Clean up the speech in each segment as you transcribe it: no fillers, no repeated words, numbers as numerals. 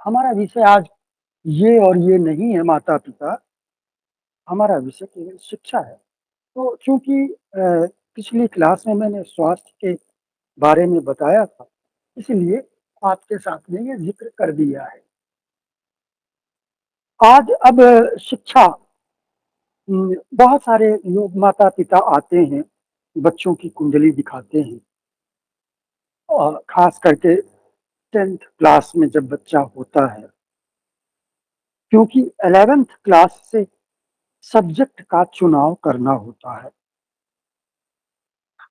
हमारा विषय आज ये और ये नहीं है माता-पिता, हमारा विषय केवल शिक्षा है। तो चूँकि पिछली क्लास में मैंने स्वास्थ्य के बारे में बताया था, इसलिए आपके साथ में ये ज़िक्र कर दिया है। आज अब शिक्षा बहुत सारे लोग माता-पिता आते हैं, बच्चों की कुंडली दिखाते हैं और ख़ास करके 10th क्लास में जब बच्चा होता है, क्योंकि 11th क्लास से सब्जेक्ट का चुनाव करना होता है।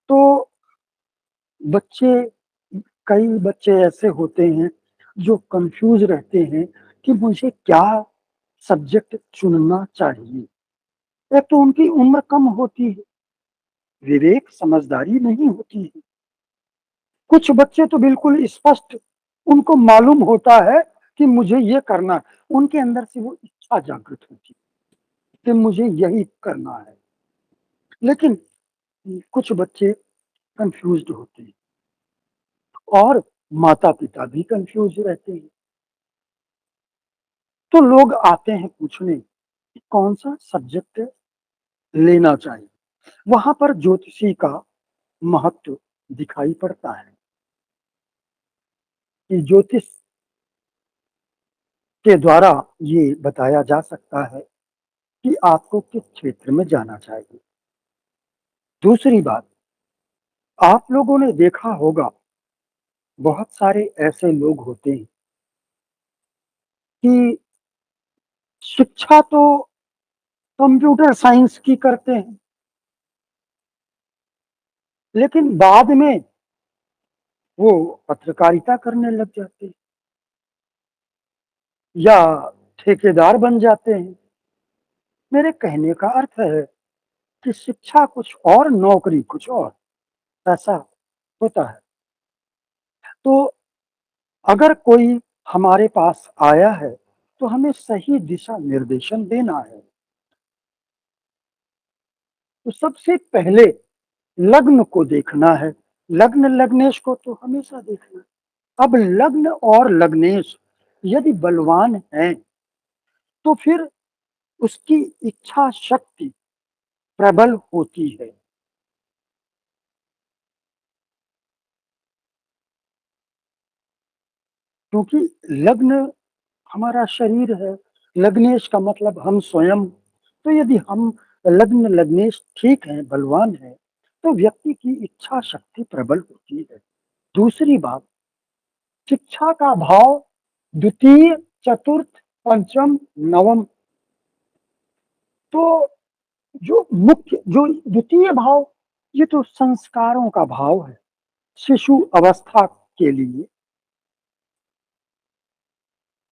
तो बच्चे कई बच्चे ऐसे होते हैं जो कन्फ्यूज़ रहते हैं कि मुझे क्या सब्जेक्ट चुनना चाहिए। एक तो उनकी उम्र कम होती है, विवेक समझदारी नहीं होती है। कुछ बच्चे तो बिल्कुल स्पष्ट उनको मालूम होता है कि मुझे ये करना है, उनके अंदर से वो इच्छा जागृत होती है कि मुझे यही करना है। लेकिन कुछ बच्चे कन्फ्यूज़्ड होते हैं और माता-पिता भी कन्फ्यूज़ रहते हैं। तो लोग आते हैं पूछने कि कौन-सा सब्जेक्ट लेना चाहिए। वहाँ पर ज्योतिषी का महत्व दिखाई पड़ता है कि ज्योतिष के द्वारा ये बताया जा सकता है कि आपको किस क्षेत्र में जाना चाहिए। दूसरी बात, आप लोगों ने देखा होगा बहुत सारे ऐसे लोग होते हैं कि शिक्षा तो कंप्यूटर साइंस की करते हैं, लेकिन बाद में वो पत्रकारिता करने लग जाते हैं या ठेकेदार बन जाते हैं। मेरे कहने का अर्थ है कि शिक्षा कुछ और, नौकरी कुछ और, ऐसा होता है। तो अगर कोई हमारे पास आया है, तो हमें सही दिशा निर्देशन देना है। तो सबसे पहले लग्न को देखना है। लग्न लग्नेश को तो हमेशा देखना है। अब लग्न और लग्नेश यदि बलवान हैं, तो फिर उसकी इच्छा शक्ति प्रबल होती है। क्योंकि लग्न हमारा शरीर है, लग्नेश का मतलब हम स्वयं। तो यदि हम लग्न लग्नेश ठीक हैं, बलवान हैं, तो व्यक्ति की इच्छा शक्ति प्रबल होती है। दूसरी बात, शिक्षा का भाव द्वितीय, चतुर्थ, पंचम, नवम। तो जो मुख्य जो द्वितीय भाव, ये तो संस्कारों का भाव है। शिशु अवस्था के लिए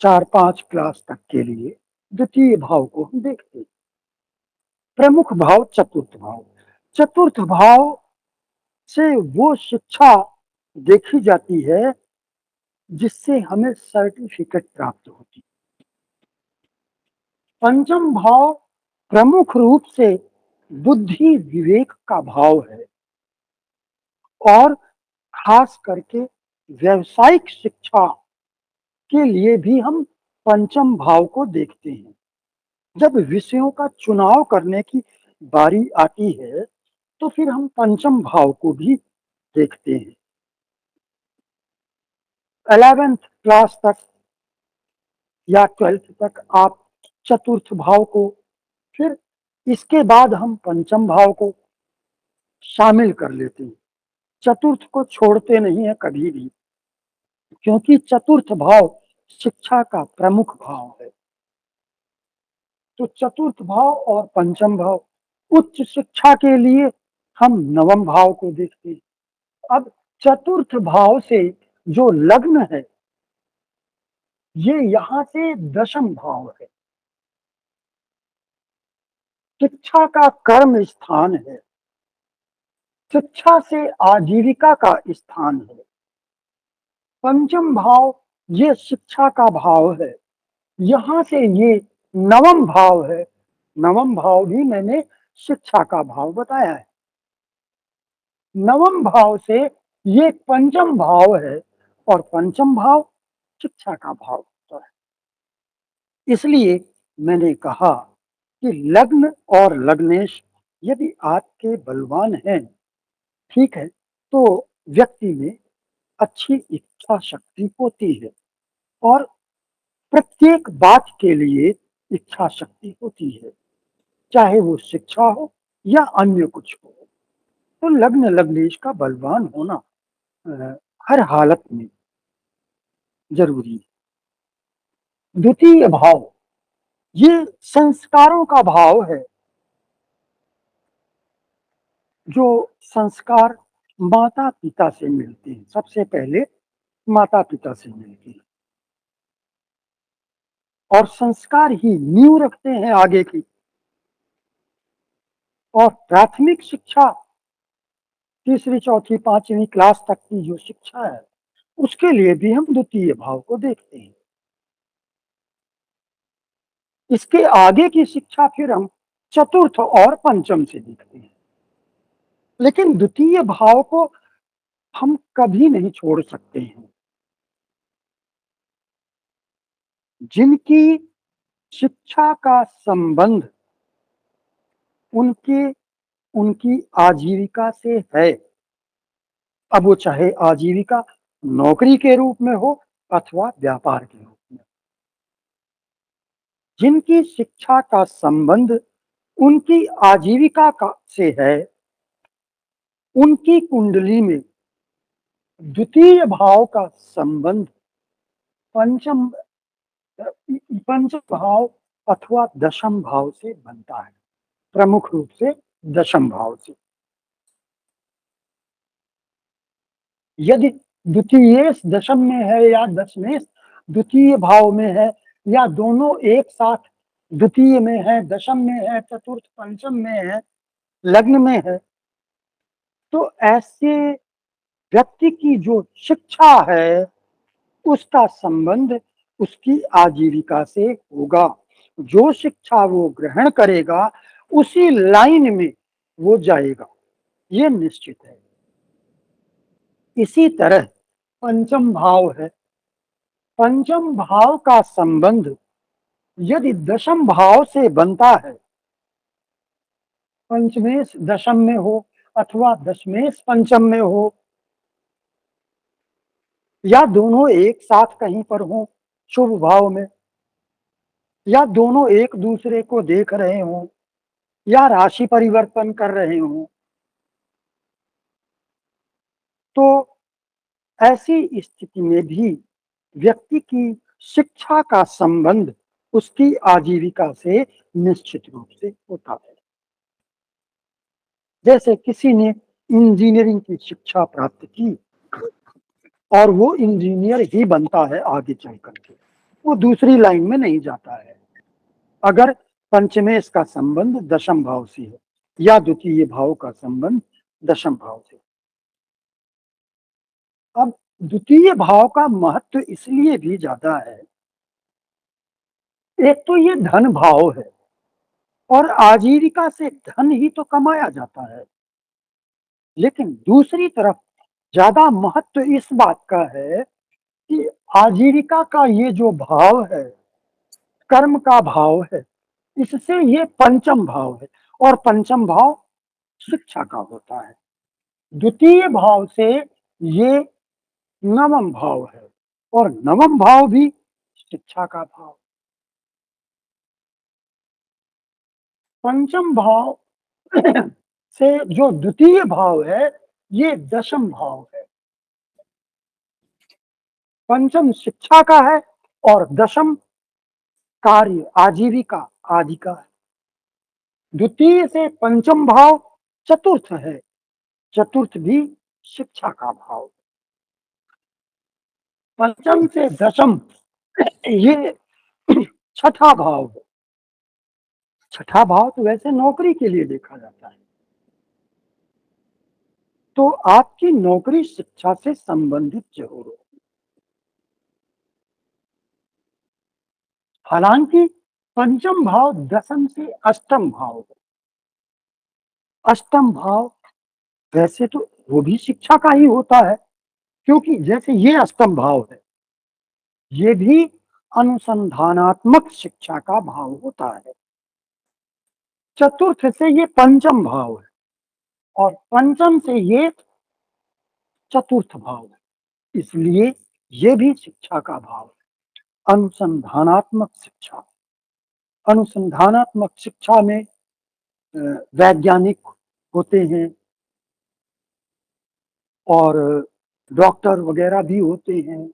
4-5 क्लास तक के लिए द्वितीय भाव को हम देखते हैं। प्रमुख भाव चतुर्थ भाव। चतुर्थ भाव से वो शिक्षा देखी जाती है जिससे हमें सर्टिफिकेट प्राप्त होती है। पंचम भाव प्रमुख रूप से बुद्धि विवेक का भाव है और खास करके व्यावसायिक शिक्षा के लिए भी हम पंचम भाव को देखते हैं। जब विषयों का चुनाव करने की बारी आती है, तो फिर हम पंचम भाव को भी देखते हैं। 11th क्लास तक या 12th तक आप चतुर्थ भाव को, फिर इसके बाद हम पंचम भाव को शामिल कर लेते हैं। चतुर्थ को छोड़ते नहीं है कभी भी, क्योंकि चतुर्थ भाव शिक्षा का प्रमुख भाव है। तो चतुर्थ भाव और पंचम भाव, उच्च शिक्षा के लिए हम नवम भाव को देखते हैं। अब चतुर्थ भाव से जो लग्न है, ये यहां से दशम भाव है। शिक्षा का कर्म स्थान है, शिक्षा से आजीविका का स्थान है। पंचम भाव ये शिक्षा का भाव है, यहां से ये नवम भाव है। नवम भाव भी मैंने शिक्षा का भाव बताया है। नवम भाव से ये पंचम भाव है और पंचम भाव शिक्षा का भाव होता है। इसलिए मैंने कहा कि लग्न और लग्नेश यदि आपके बलवान हैं, ठीक है, तो व्यक्ति में अच्छी इच्छा शक्ति होती है और प्रत्येक बात के लिए इच्छा शक्ति होती है, चाहे वो शिक्षा हो या अन्य कुछ हो। तो लग्न लग्नेश का बलवान होना अ, हर हालत में जरूरी है। द्वितीय भाव, ये संस्कारों का भाव है। जो संस्कार माता पिता से मिलते हैं, सबसे पहले माता पिता से मिलते हैं और संस्कार ही नींव रखते हैं आगे की। और प्राथमिक शिक्षा, तीसरी चौथी पांचवी क्लास तक की जो शिक्षा है, उसके लिए भी हम द्वितीय भाव को देखते हैं। इसके आगे की शिक्षा फिर हम चतुर्थ और पंचम से देखते हैं। लेकिन द्वितीय भाव को हम कभी नहीं छोड़ सकते हैं। जिनकी शिक्षा का संबंध उनके उनकी आजीविका से है, अब वो चाहे आजीविका नौकरी के रूप में हो अथवा व्यापार के रूप में। जिनकी शिक्षा का संबंध उनकी आजीविका का से है, उनकी कुंडली में द्वितीय भाव का संबंध पंचम पंचम भाव अथवा दशम भाव से बनता है, प्रमुख रूप से दशम भाव से। यदि द्वितीय दशम में है या दशमेश द्वितीय भाव में है या दोनों एक साथ द्वितीय में है, दशम में है, चतुर्थ पंचम में है, लग्न में है, तो ऐसे व्यक्ति की जो शिक्षा है उसका संबंध उसकी आजीविका से होगा। जो शिक्षा वो ग्रहण करेगा उसी लाइन में वो जाएगा, ये निश्चित है। इसी तरह पंचम भाव है। पंचम भाव का संबंध यदि दशम भाव से बनता है, पंचमेश दशम में हो अथवा दशमेश पंचम में हो या दोनों एक साथ कहीं पर हो शुभ भाव में, या दोनों एक दूसरे को देख रहे हों या राशि परिवर्तन कर रहे हों, तो ऐसी स्थिति में भी व्यक्ति की शिक्षा का संबंध उसकी आजीविका से निश्चित रूप से होता है। जैसे किसी ने इंजीनियरिंग की शिक्षा प्राप्त की और वो इंजीनियर ही बनता है आगे चल करके, वो दूसरी लाइन में नहीं जाता है अगर पंचमेश का संबंध दशम भाव से है या द्वितीय भाव का संबंध दशम भाव से। अब द्वितीय भाव का महत्व इसलिए भी ज्यादा है, एक तो ये धन भाव है और आजीविका से धन ही तो कमाया जाता है, लेकिन दूसरी तरफ ज्यादा महत्व इस बात का है कि आजीविका का ये जो भाव है, कर्म का भाव है, इससे ये पंचम भाव है और पंचम भाव शिक्षा का होता है। द्वितीय भाव से ये नवम भाव है और नवम भाव भी शिक्षा का भाव। पंचम भाव से जो द्वितीय भाव है ये दशम भाव है। पंचम शिक्षा का है और दशम कार्य आजीविका आदि का है। द्वितीय से पंचम भाव चतुर्थ है, चतुर्थ भी शिक्षा का भाव। पंचम से दशम ये छठा भाव है। छठा भाव तो वैसे नौकरी के लिए देखा जाता है, तो आपकी नौकरी शिक्षा से संबंधित जरूर हो। हालांकि पंचम भाव दशम से अष्टम भाव है। अष्टम भाव वैसे तो वो भी शिक्षा का ही होता है, क्योंकि जैसे ये अष्टम भाव है, ये भी अनुसंधानात्मक शिक्षा का भाव होता है। चतुर्थ से ये पंचम भाव है और पंचम से ये चतुर्थ भाव है, इसलिए ये भी शिक्षा का भाव है। अनुसंधानात्मक शिक्षा, अनुसंधानात्मक शिक्षा में वैज्ञानिक होते हैं और डॉक्टर वगैरह भी होते हैं,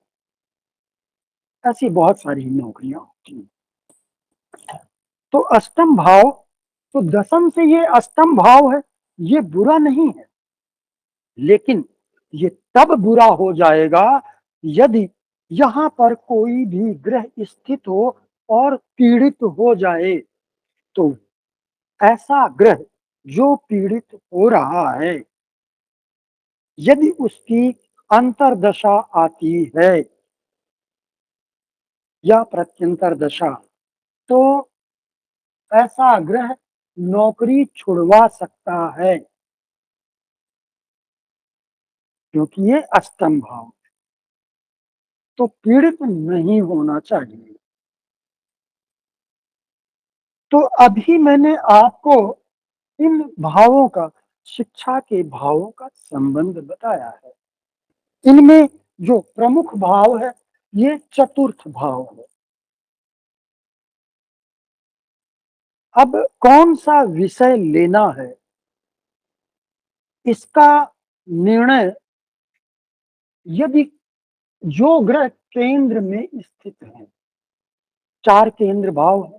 ऐसी बहुत सारी नौकरियां होती हैं। तो अष्टम भाव, तो दसम से ये अष्टम भाव है, ये बुरा नहीं है, लेकिन ये तब बुरा हो जाएगा यदि यहां पर कोई भी ग्रह स्थित हो और पीड़ित हो जाए। तो ऐसा ग्रह जो पीड़ित हो रहा है, यदि उसकी अंतर्दशा आती है या प्रत्यंतर दशा, तो ऐसा ग्रह नौकरी छुड़वा सकता है, क्योंकि ये अष्टम भाव, तो पीड़ित नहीं होना चाहिए। तो अभी मैंने आपको इन भावों का, शिक्षा के भावों का संबंध बताया है। इनमें जो प्रमुख भाव है ये चतुर्थ भाव है। अब कौन सा विषय लेना है, इसका निर्णय यदि जो ग्रह केंद्र में स्थित है, चार केंद्र भाव है,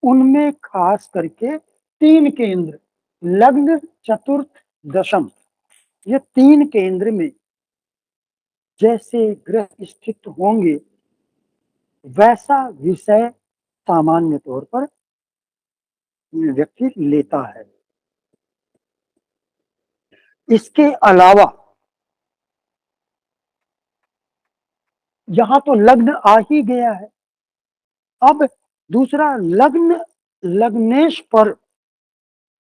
उनमें खास करके तीन केंद्र, लग्न चतुर्थ दशम, ये तीन केंद्र में जैसे ग्रह स्थित होंगे वैसा विषय सामान्य तौर पर व्यक्ति लेता है। इसके अलावा यहां तो लग्न आ ही गया है, अब दूसरा लग्न, लग्नेश पर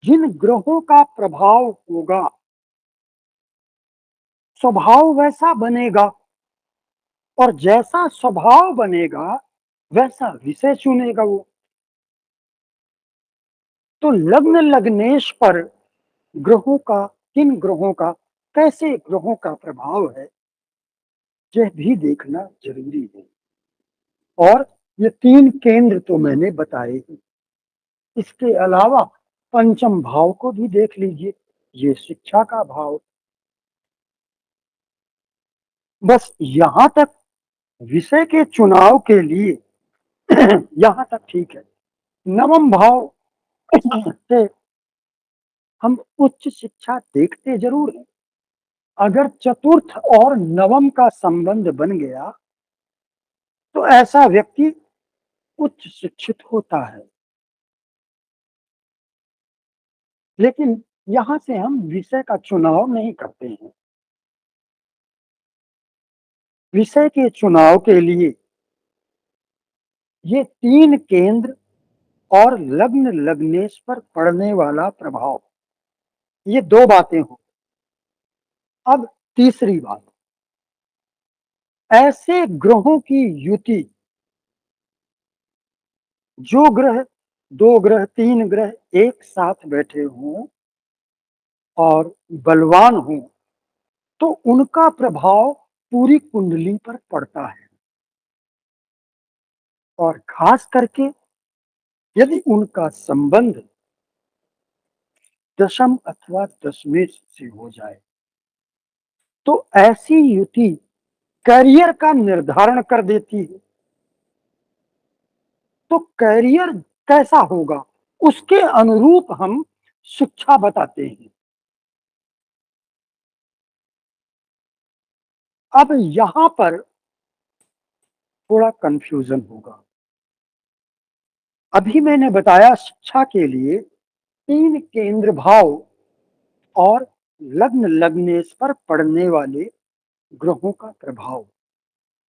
जिन ग्रहों का प्रभाव होगा, स्वभाव वैसा बनेगा और जैसा स्वभाव बनेगा वैसा विषय चुनेगा वो। तो लग्न लग्नेश पर ग्रहों का, किन ग्रहों का, कैसे ग्रहों का प्रभाव है, यह भी देखना जरूरी है। और ये तीन केंद्र तो मैंने बताए ही, इसके अलावा पंचम भाव को भी देख लीजिए, ये शिक्षा का भाव। बस यहां तक विषय के चुनाव के लिए यहां तक ठीक है। नवम भाव से हम उच्च शिक्षा देखते जरूर हैं। अगर चतुर्थ और नवम का संबंध बन गया तो ऐसा व्यक्ति उच्च शिक्षित होता है। लेकिन यहां से हम विषय का चुनाव नहीं करते हैं। विषय के चुनाव के लिए ये तीन केंद्र और लग्न लग्नेश पर पड़ने वाला प्रभाव, ये दो बातें हो। अब तीसरी बात, ऐसे ग्रहों की युति, जो ग्रह, दो ग्रह तीन ग्रह एक साथ बैठे हों और बलवान हों, तो उनका प्रभाव पूरी कुंडली पर पड़ता है। और खास करके यदि उनका संबंध दशम अथवा दशमेश से हो जाए, तो ऐसी युति करियर का निर्धारण कर देती है। तो करियर कैसा होगा, उसके अनुरूप हम शिक्षा बताते हैं। अब यहां पर थोड़ा कंफ्यूजन होगा। अभी मैंने बताया शिक्षा के लिए तीन केंद्र भाव और लग्न लग्नेश पर पड़ने वाले ग्रहों का प्रभाव,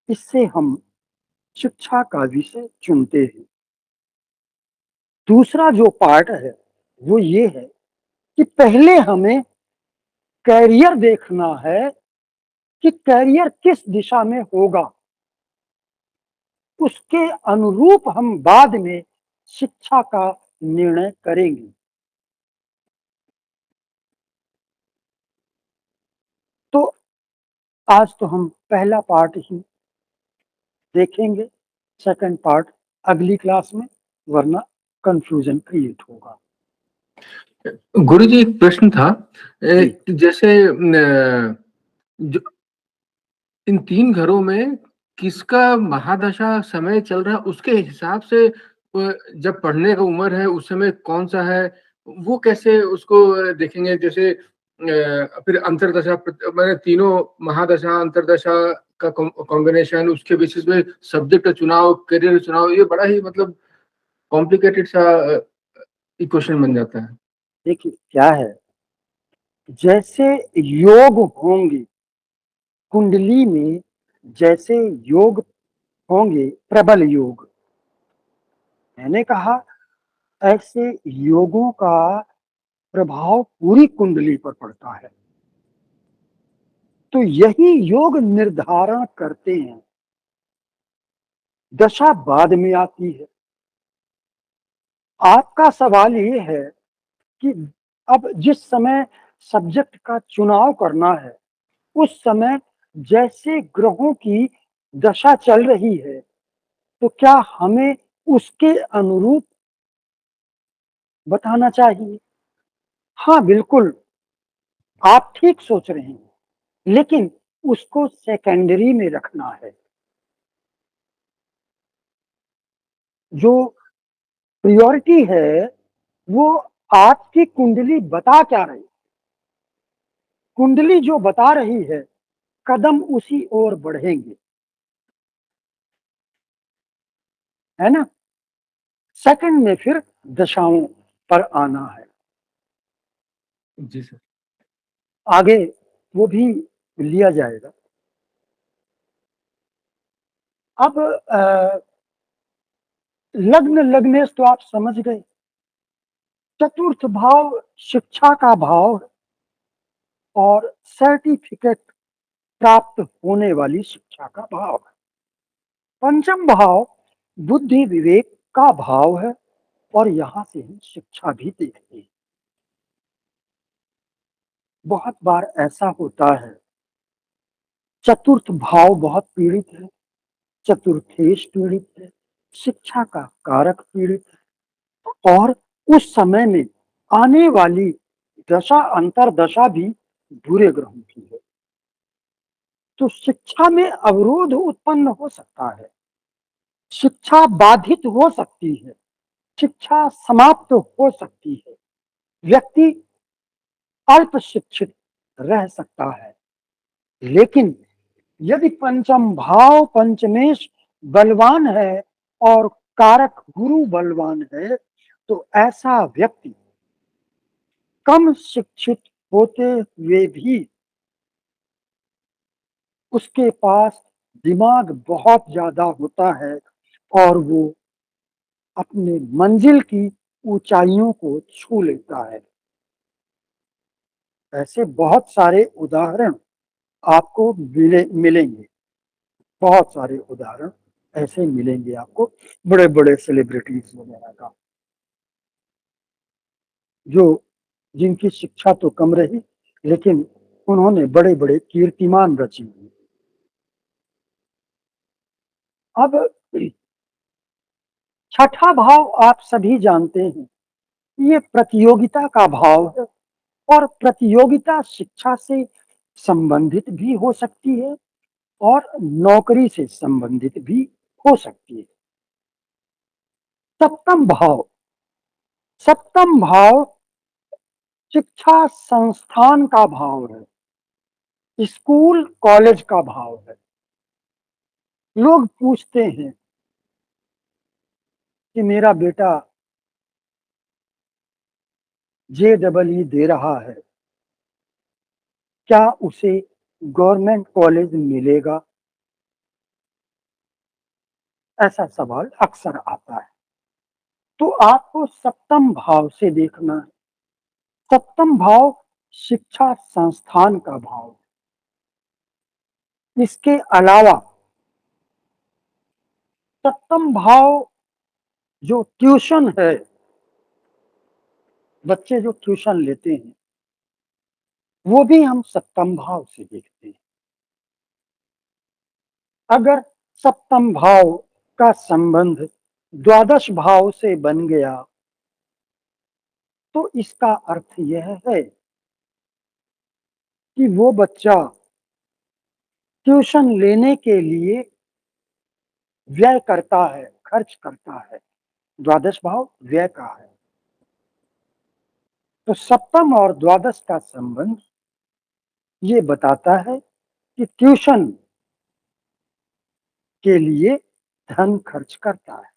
इससे हम शिक्षा का विषय चुनते हैं। दूसरा जो पार्ट है वो ये है कि पहले हमें कैरियर देखना है कि कैरियर किस दिशा में होगा। उसके अनुरूप हम बाद में शिक्षा का निर्णय करेंगे। तो आज तो हम पहला पार्ट ही देखेंगे, सेकंड पार्ट अगली क्लास में, वरना कंफ्यूजन क्रिएट होगा। गुरुजी एक प्रश्न था। जी। जैसे जो इन 3 घरों में किसका महादशा समय चल रहा है, उसके हिसाब से जब पढ़ने का उम्र है उस समय कौन-सा है, वो कैसे उसको देखेंगे? जैसे फिर अंतर्दशा मैंने तीनों महादशा, अंतर्दशा का कॉम्बिनेशन, उसके बेसिस पे सब्जेक्ट का चुनाव, करियर चुनाव, ये बड़ा ही मतलब कॉम्प्लिकेटेड सा इक्वेशन बन जाता है। देखिए क्या है, जैसे योग होंगे कुंडली में, जैसे योग होंगे प्रबल योग, मैंने कहा ऐसे योगों का प्रभाव पूरी कुंडली पर पड़ता है। तो यही योग निर्धारण करते हैं। दशा बाद में आती है। आपका सवाल ये है कि अब जिस समय सब्जेक्ट का चुनाव करना है, उस समय जैसे ग्रहों की दशा चल रही है, तो क्या हमें उसके अनुरूप बताना चाहिए? हाँ, बिल्कुल, आप ठीक सोच रहे हैं, लेकिन उसको सेकेंडरी में रखना है। जो प्रायोरिटी है, वो आपकी कुंडली बता क्या रही? कुंडली जो बता रही है, कदम उसी ओर बढ़ेंगे, है ना? सेकंड में फिर दशाओं पर आना है। जी सर। आगे वो भी लिया जाएगा। अब लग्न लग्नेश तो आप समझ गए। चतुर्थ भाव शिक्षा का भाव है और सर्टिफिकेट प्राप्त होने वाली शिक्षा का भाव है। पंचम भाव बुद्धि विवेक का भाव है और यहां से हम शिक्षा भी देखते हैं। बहुत बार ऐसा होता है, चतुर्थ भाव बहुत पीड़ित है, चतुर्थेश पीड़ित है, शिक्षा का कारक पीड़ित है, और उस समय में आने वाली दशा अंतरदशा भी बुरे ग्रहों की है। तो शिक्षा में अवरोध उत्पन्न हो सकता है, शिक्षा बाधित हो सकती है, शिक्षा समाप्त हो सकती है, व्यक्ति अल्प शिक्षित रह सकता है। लेकिन यदि पंचम भाव पंचमेश बलवान है और कारक गुरु बलवान है, तो ऐसा व्यक्ति कम शिक्षित होते हुए भी उसके पास दिमाग बहुत ज्यादा होता है और वो अपने मंजिल की ऊंचाइयों को छू लेता है। ऐसे बहुत सारे उदाहरण आपको मिलेंगे। बहुत सारे उदाहरण ऐसे मिलेंगे आपको, बड़े बड़े सेलिब्रिटीज वगैरह का, जो जिनकी शिक्षा तो कम रही, लेकिन उन्होंने बड़े बड़े कीर्तिमान रचे। अब छठा भाव आप सभी जानते हैं, ये प्रतियोगिता का भाव है और प्रतियोगिता शिक्षा से संबंधित भी हो सकती है और नौकरी से संबंधित भी हो सकती है। सप्तम भाव, सप्तम भाव शिक्षा संस्थान का भाव है, स्कूल कॉलेज का भाव है। लोग पूछते हैं कि मेरा बेटा JEE दे रहा है, क्या उसे गवर्नमेंट कॉलेज मिलेगा? ऐसा सवाल अक्सर आता है। तो आपको सप्तम भाव से देखना है। सप्तम भाव शिक्षा संस्थान का भाव। इसके अलावा सप्तम भाव जो ट्यूशन है, बच्चे जो ट्यूशन लेते हैं, वो भी हम सप्तम भाव से देखते हैं। अगर सप्तम भाव का संबंध द्वादश भाव से बन गया, तो इसका अर्थ यह है कि वो बच्चा ट्यूशन लेने के लिए व्यय करता है, खर्च करता है। द्वादश भाव व्यय का है। तो सप्तम और द्वादश का संबंध ये बताता है कि ट्यूशन के लिए धन खर्च करता है।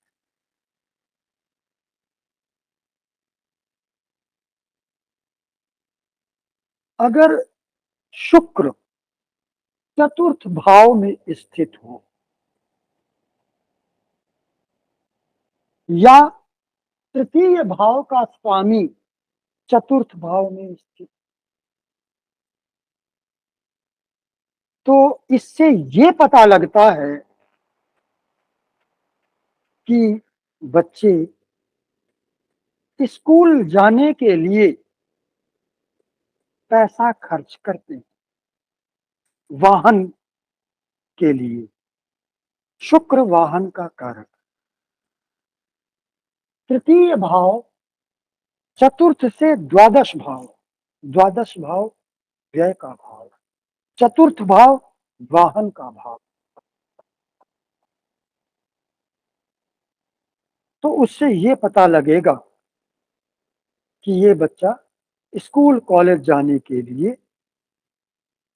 अगर शुक्र चतुर्थ भाव में स्थित हो या तृतीय भाव का स्वामी चतुर्थ भाव में स्थित, तो इससे ये पता लगता है कि बच्चे स्कूल जाने के लिए पैसा खर्च करते हैं, वाहन के लिए। शुक्र वाहन का कारक। तृतीय भाव चतुर्थ से द्वादश भाव, द्वादश भाव व्यय का भाव, चतुर्थ भाव वाहन का भाव। तो उससे ये पता लगेगा कि ये बच्चा स्कूल कॉलेज जाने के लिए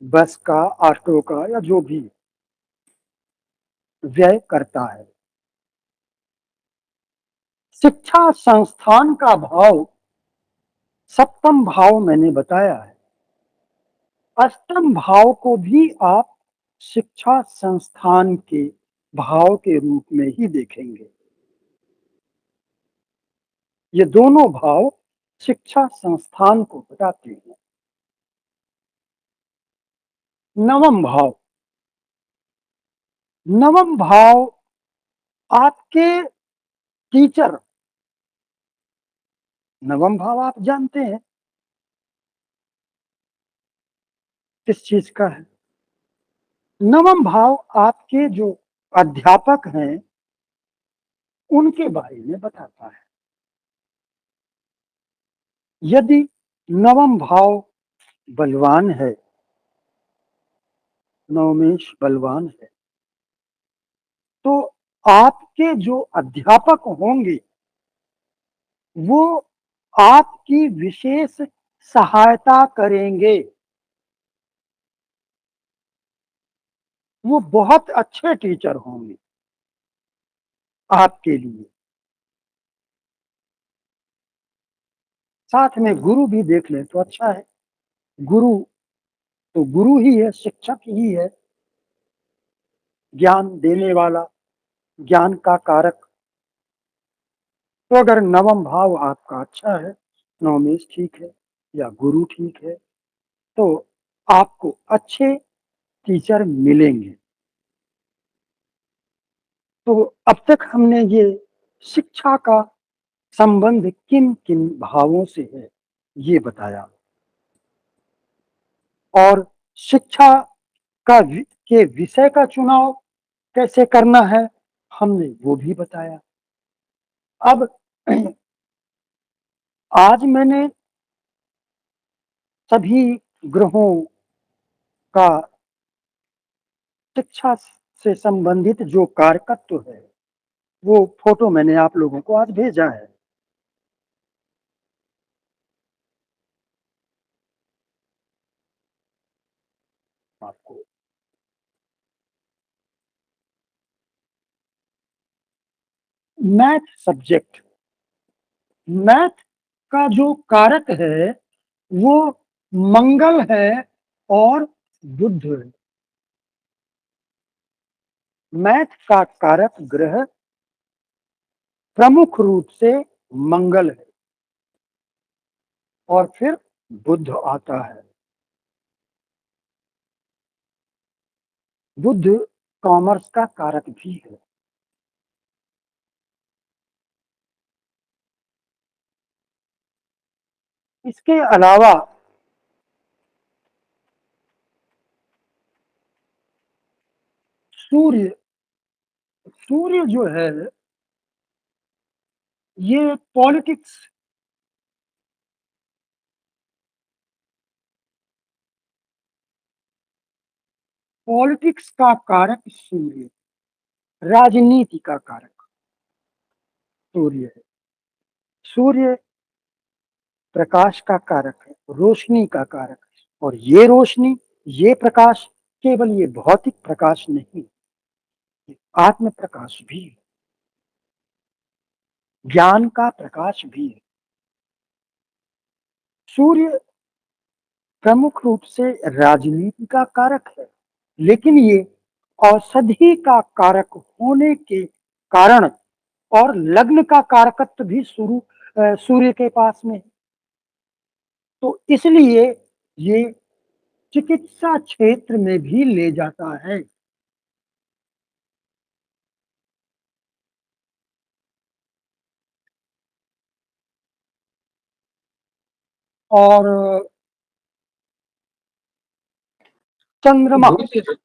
बस का, ऑटो का या जो भी व्यय करता है। शिक्षा संस्थान का भाव सप्तम भाव मैंने बताया है। अष्टम भाव को भी आप शिक्षा संस्थान के भाव के रूप में ही देखेंगे। ये दोनों भाव शिक्षा संस्थान को बताते हैं। नवम भाव, नवम भाव आपके टीचर, नवम भाव आप जानते हैं किस चीज का है। नवम भाव आपके जो अध्यापक हैं उनके बारे में बताता है। यदि नवम भाव बलवान है, नवमेश बलवान है, तो आपके जो अध्यापक होंगे वो आपकी विशेष सहायता करेंगे। वो बहुत अच्छे टीचर होंगे आपके लिए। साथ में गुरु भी देख लें तो अच्छा है। गुरु तो गुरु ही है, शिक्षक ही है, ज्ञान देने वाला, ज्ञान का कारक। तो अगर नवम भाव आपका अच्छा है, नवमेश ठीक है या गुरु ठीक है, तो आपको अच्छे टीचर मिलेंगे। तो अब तक हमने ये शिक्षा का संबंध किन किन भावों से है ये बताया, और शिक्षा के विषय का चुनाव कैसे करना है हमने वो भी बताया। अब आज मैंने सभी ग्रहों का शिक्षा से संबंधित जो कारकत्व है वो फोटो मैंने आप लोगों को आज भेजा है। आपको मैथ सब्जेक्ट, मैथ का जो कारक है वो मंगल है और बुध है। मैथ का कारक ग्रह प्रमुख रूप से मंगल है और फिर बुध आता है। बुध कॉमर्स का कारक भी है। इसके अलावा सूर्य सूर्य जो है ये पॉलिटिक्स का कारक सूर्य, राजनीति का कारक सूर्य है। सूर्य प्रकाश का कारक है, रोशनी का कारक है, और ये रोशनी, ये प्रकाश केवल ये भौतिक प्रकाश नहीं, ये आत्म प्रकाश भी है, ज्ञान का प्रकाश भी है। सूर्य प्रमुख रूप से राजनीति का कारक है, लेकिन ये औषधि का कारक होने के कारण और लग्न का कारकत्व भी सूर्य के पास में है। तो इसलिए ये चिकित्सा क्षेत्र में भी ले जाता है। और चंद्रमा, वही चीज, हाँ,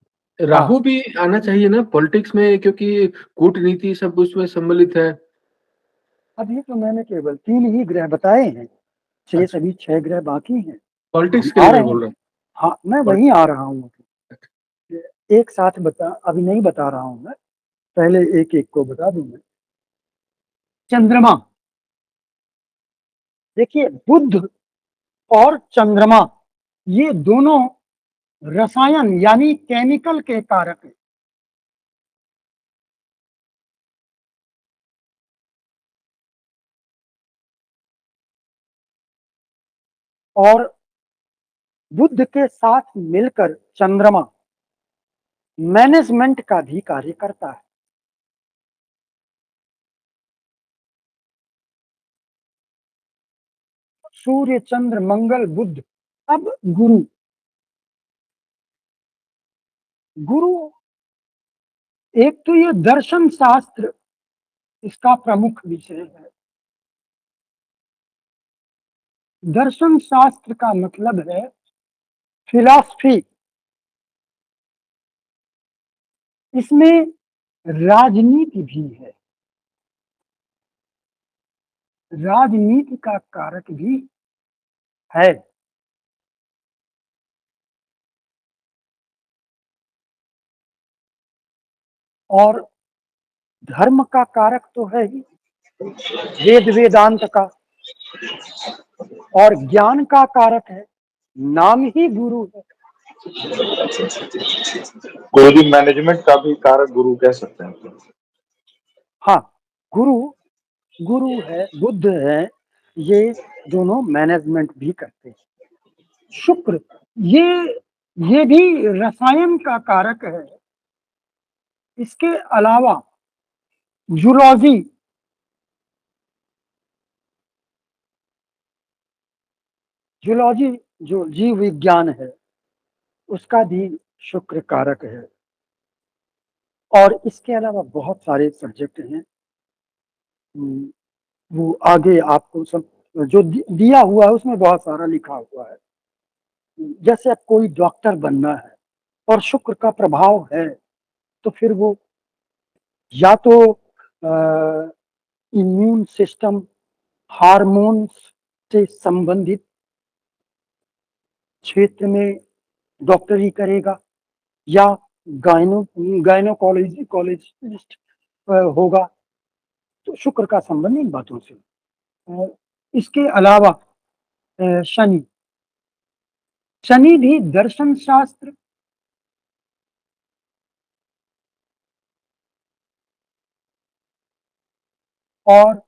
राहु भी आना चाहिए ना पॉलिटिक्स में, क्योंकि कूटनीति सब उसमें सम्मिलित है। अभी तो मैंने केवल 3 ही ग्रह बताए हैं, शेष अच्छा, अभी 6 ग्रह बाकी हैं। हम पॉलिटिक्स के आ लिए मैं रहे हैं। बोल रहा हूँ। हाँ, मैं पॉल- वहीं आ रहा हूँ। एक साथ अभी नहीं बता रहा हूँ मैं, पहले एक-एक को बता दूँ मैं। चंद्रमा, देखिए बुध और चंद्रमा ये दोनों रसायन यानी केमिकल के कारक हैं। और बुध के साथ मिलकर चंद्रमा मैनेजमेंट का भी कार्य करता है। सूर्य, चंद्र, मंगल, बुध। अब गुरु, गुरु एक तो ये दर्शन शास्त्र इसका प्रमुख विषय है। दर्शन शास्त्र का मतलब है फिलॉसफी। इसमें राजनीति भी है, राजनीति का कारक भी है। और धर्म का कारक तो है ही, वेद वेदांत का। और ज्ञान का कारक है, नाम ही गुरु है। कोई भी मैनेजमेंट का भी कारक गुरु कह सकते हैं तो। हाँ, गुरु गुरु है, बुद्ध है, ये दोनों मैनेजमेंट भी करते हैं। शुक्र, ये ये भी रसायन का कारक है। इसके अलावा जूलॉजी, जूलॉजी जो जीव विज्ञान है उसका भी शुक्र कारक है। और इसके अलावा बहुत सारे सब्जेक्ट हैं। वो आगे आपको सब जो दिया हुआ है उसमें बहुत सारा लिखा हुआ है। जैसे अब कोई डॉक्टर बनना है और शुक्र का प्रभाव है, तो फिर वो या तो इम्यून सिस्टम, हार्मोन्स से संबंधित क्षेत्र में डॉक्टरी करेगा, या गायनोकोलॉजिस्ट होगा। तो शुक्र का संबंध इन बातों से। इसके अलावा शनि, शनि भी दर्शन शास्त्र और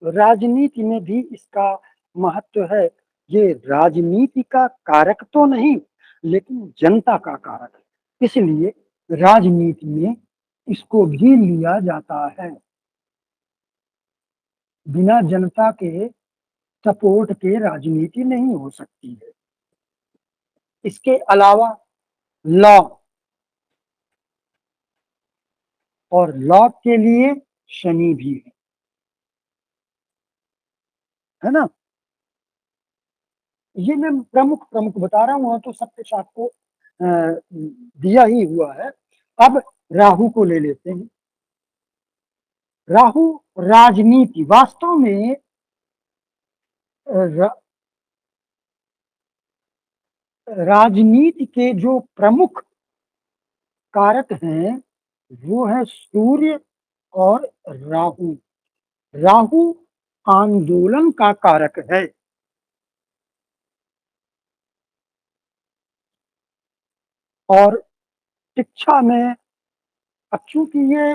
राजनीति में भी इसका महत्व है। ये राजनीति का कारक तो नहीं, लेकिन जनता का कारक है, इसलिए राजनीति में इसको भी लिया जाता है। बिना जनता के सपोर्ट के राजनीति नहीं हो सकती है। इसके अलावा लॉ, और लॉ के लिए शनि भी है ना। ये मैं प्रमुख प्रमुख बता रहा हूँ, तो सब कुछ आपको दिया ही हुआ है। अब राहु को ले लेते हैं। राहु राजनीति, वास्तव में रा, राजनीति के जो प्रमुख कारक हैं वो है सूर्य और राहु। राहु आंदोलन का कारक है, और शिक्षा में, अब चूंकि ये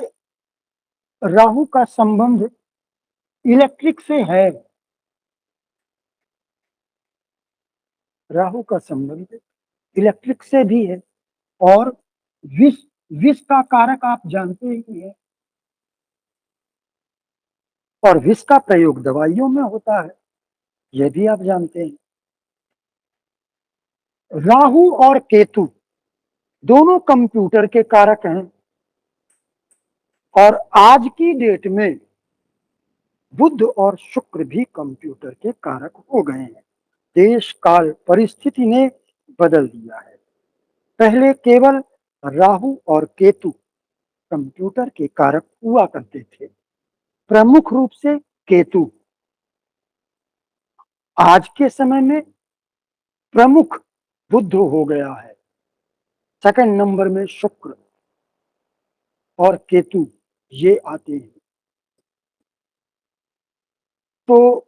राहु का संबंध इलेक्ट्रिक से है, राहु का संबंध इलेक्ट्रिक से भी है, और विष विष का कारक आप जानते ही हैं, और विष का प्रयोग दवाइयों में होता है, यह भी आप जानते हैं। राहु और केतु दोनों कंप्यूटर के कारक हैं, और आज की डेट में बुध और शुक्र भी कंप्यूटर के कारक हो गए हैं। देश काल परिस्थिति ने बदल दिया है। पहले केवल राहु और केतु कंप्यूटर के कारक हुआ करते थे, प्रमुख रूप से केतु। आज के समय में प्रमुख बुध हो गया है, सेकंड नंबर में शुक्र और केतु ये आते हैं। तो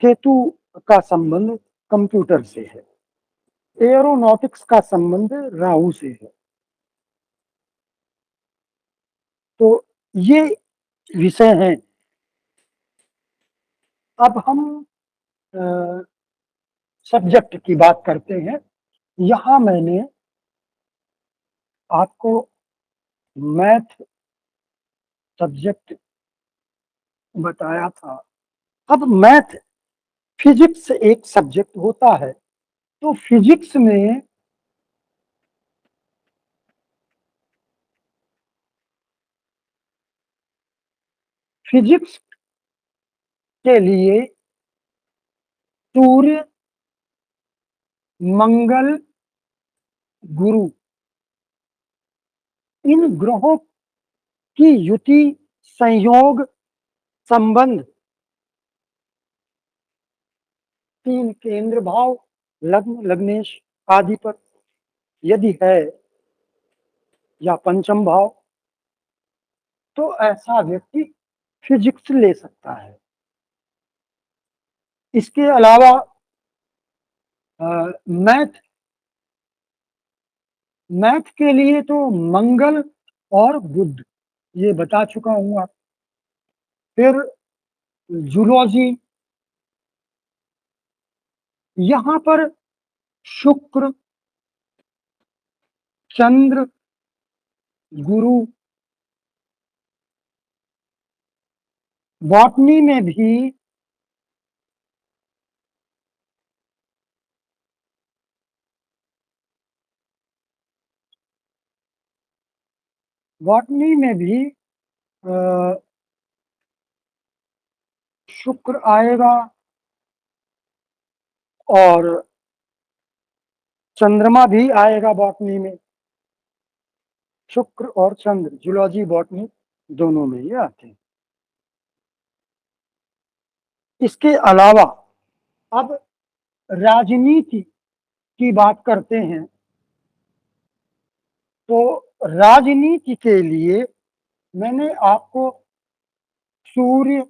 केतु का संबंध कंप्यूटर से है, एरोनॉटिक्स का संबंध राहु से है। तो ये विषय हैं। अब हम सब्जेक्ट की बात करते हैं। यहां मैंने आपको मैथ सब्जेक्ट बताया था। अब मैथ, फिजिक्स एक सब्जेक्ट होता है, तो फिजिक्स में फिजिक्स के लिए सूर्य, मंगल, गुरु, इन ग्रहों की युति, संयोग, संबंध, तीन केंद्र भाव, लग्न, लग्नेश आदि पर यदि है, या पंचम भाव, तो ऐसा व्यक्ति फिजिक्स ले सकता है। इसके अलावा मैथ मैथ के लिए तो मंगल और बुध ये बता चुका हूं आप। फिर जूलॉजी, यहां पर शुक्र, चंद्र, गुरु। बॉटनी में भी शुक्र आएगा, और चंद्रमा भी आएगा बॉटनी में। शुक्र और चंद्र जूलॉजी बॉटनी दोनों में ये आते हैं। इसके अलावा अब राजनीति की बात करते हैं। तो राजनीति के लिए मैंने आपको सूर्य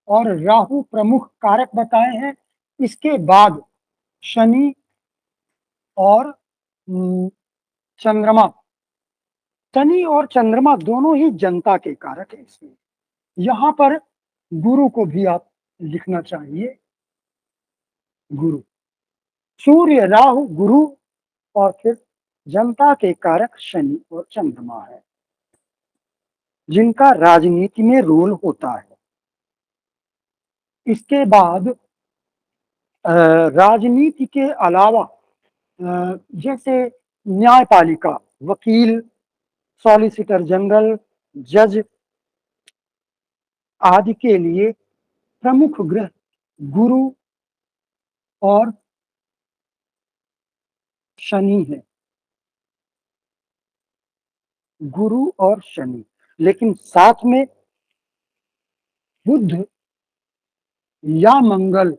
और राहु प्रमुख कारक बताए हैं। इसके बाद शनि और चंद्रमा, शनि और चंद्रमा दोनों ही जनता के कारक हैं। इसमें यहां पर गुरु को भी आप लिखना चाहिए, गुरु, सूर्य, राहु, गुरु, और फिर जनता के कारक शनि और चंद्रमा है, जिनका राजनीति में रोल होता है। इसके बाद राजनीति के अलावा जैसे न्यायपालिका, वकील, सॉलिसिटर जनरल, जज आदि के लिए प्रमुख ग्रह गुरु और शनि है, गुरु और शनि, लेकिन साथ में बुध या मंगल,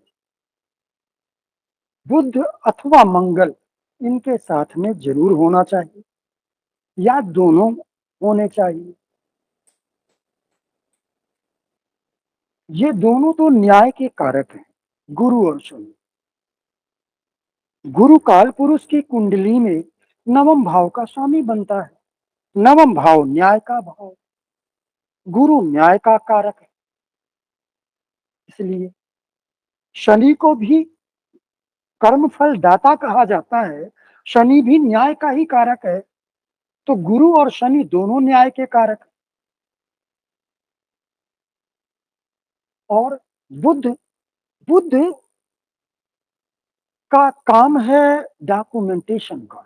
बुध अथवा मंगल इनके साथ में जरूर होना चाहिए या दोनों होने चाहिए। ये दोनों तो न्याय के कारक हैं, गुरु और शनि। गुरु काल पुरुष की कुंडली में नवम भाव का स्वामी बनता है। नवम भाव न्याय का भाव, गुरु न्याय का कारक है। इसलिए शनि को भी कर्मफल दाता कहा जाता है, शनि भी न्याय का ही कारक है, तो गुरु और शनि दोनों न्याय के कारक हैं। और बुध, बुध का काम है डॉक्यूमेंटेशन का,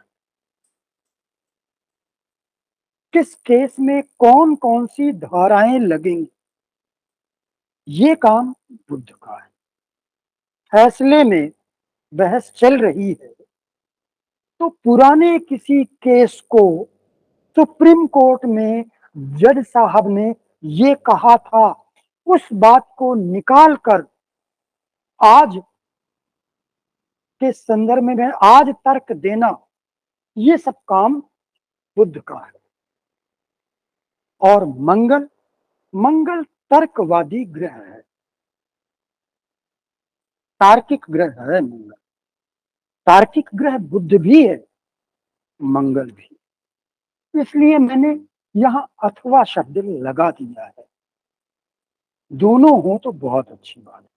किस केस में कौन कौन सी धाराएं लगेंगी, ये काम बुध का है। फैसले में बहस चल रही है तो पुराने किसी केस को सुप्रीम कोर्ट में जज साहब ने ये कहा था, उस बात को निकाल कर आज के संदर्भ में आज तर्क देना, ये सब काम बुध का है। और मंगल, मंगल तर्कवादी ग्रह है, तार्किक ग्रह है मंगल। तार्किक ग्रह बुध भी है, मंगल भी। इसलिए मैंने यहां अथवा शब्द लगा दिया है। दोनों हो तो बहुत अच्छी बात है।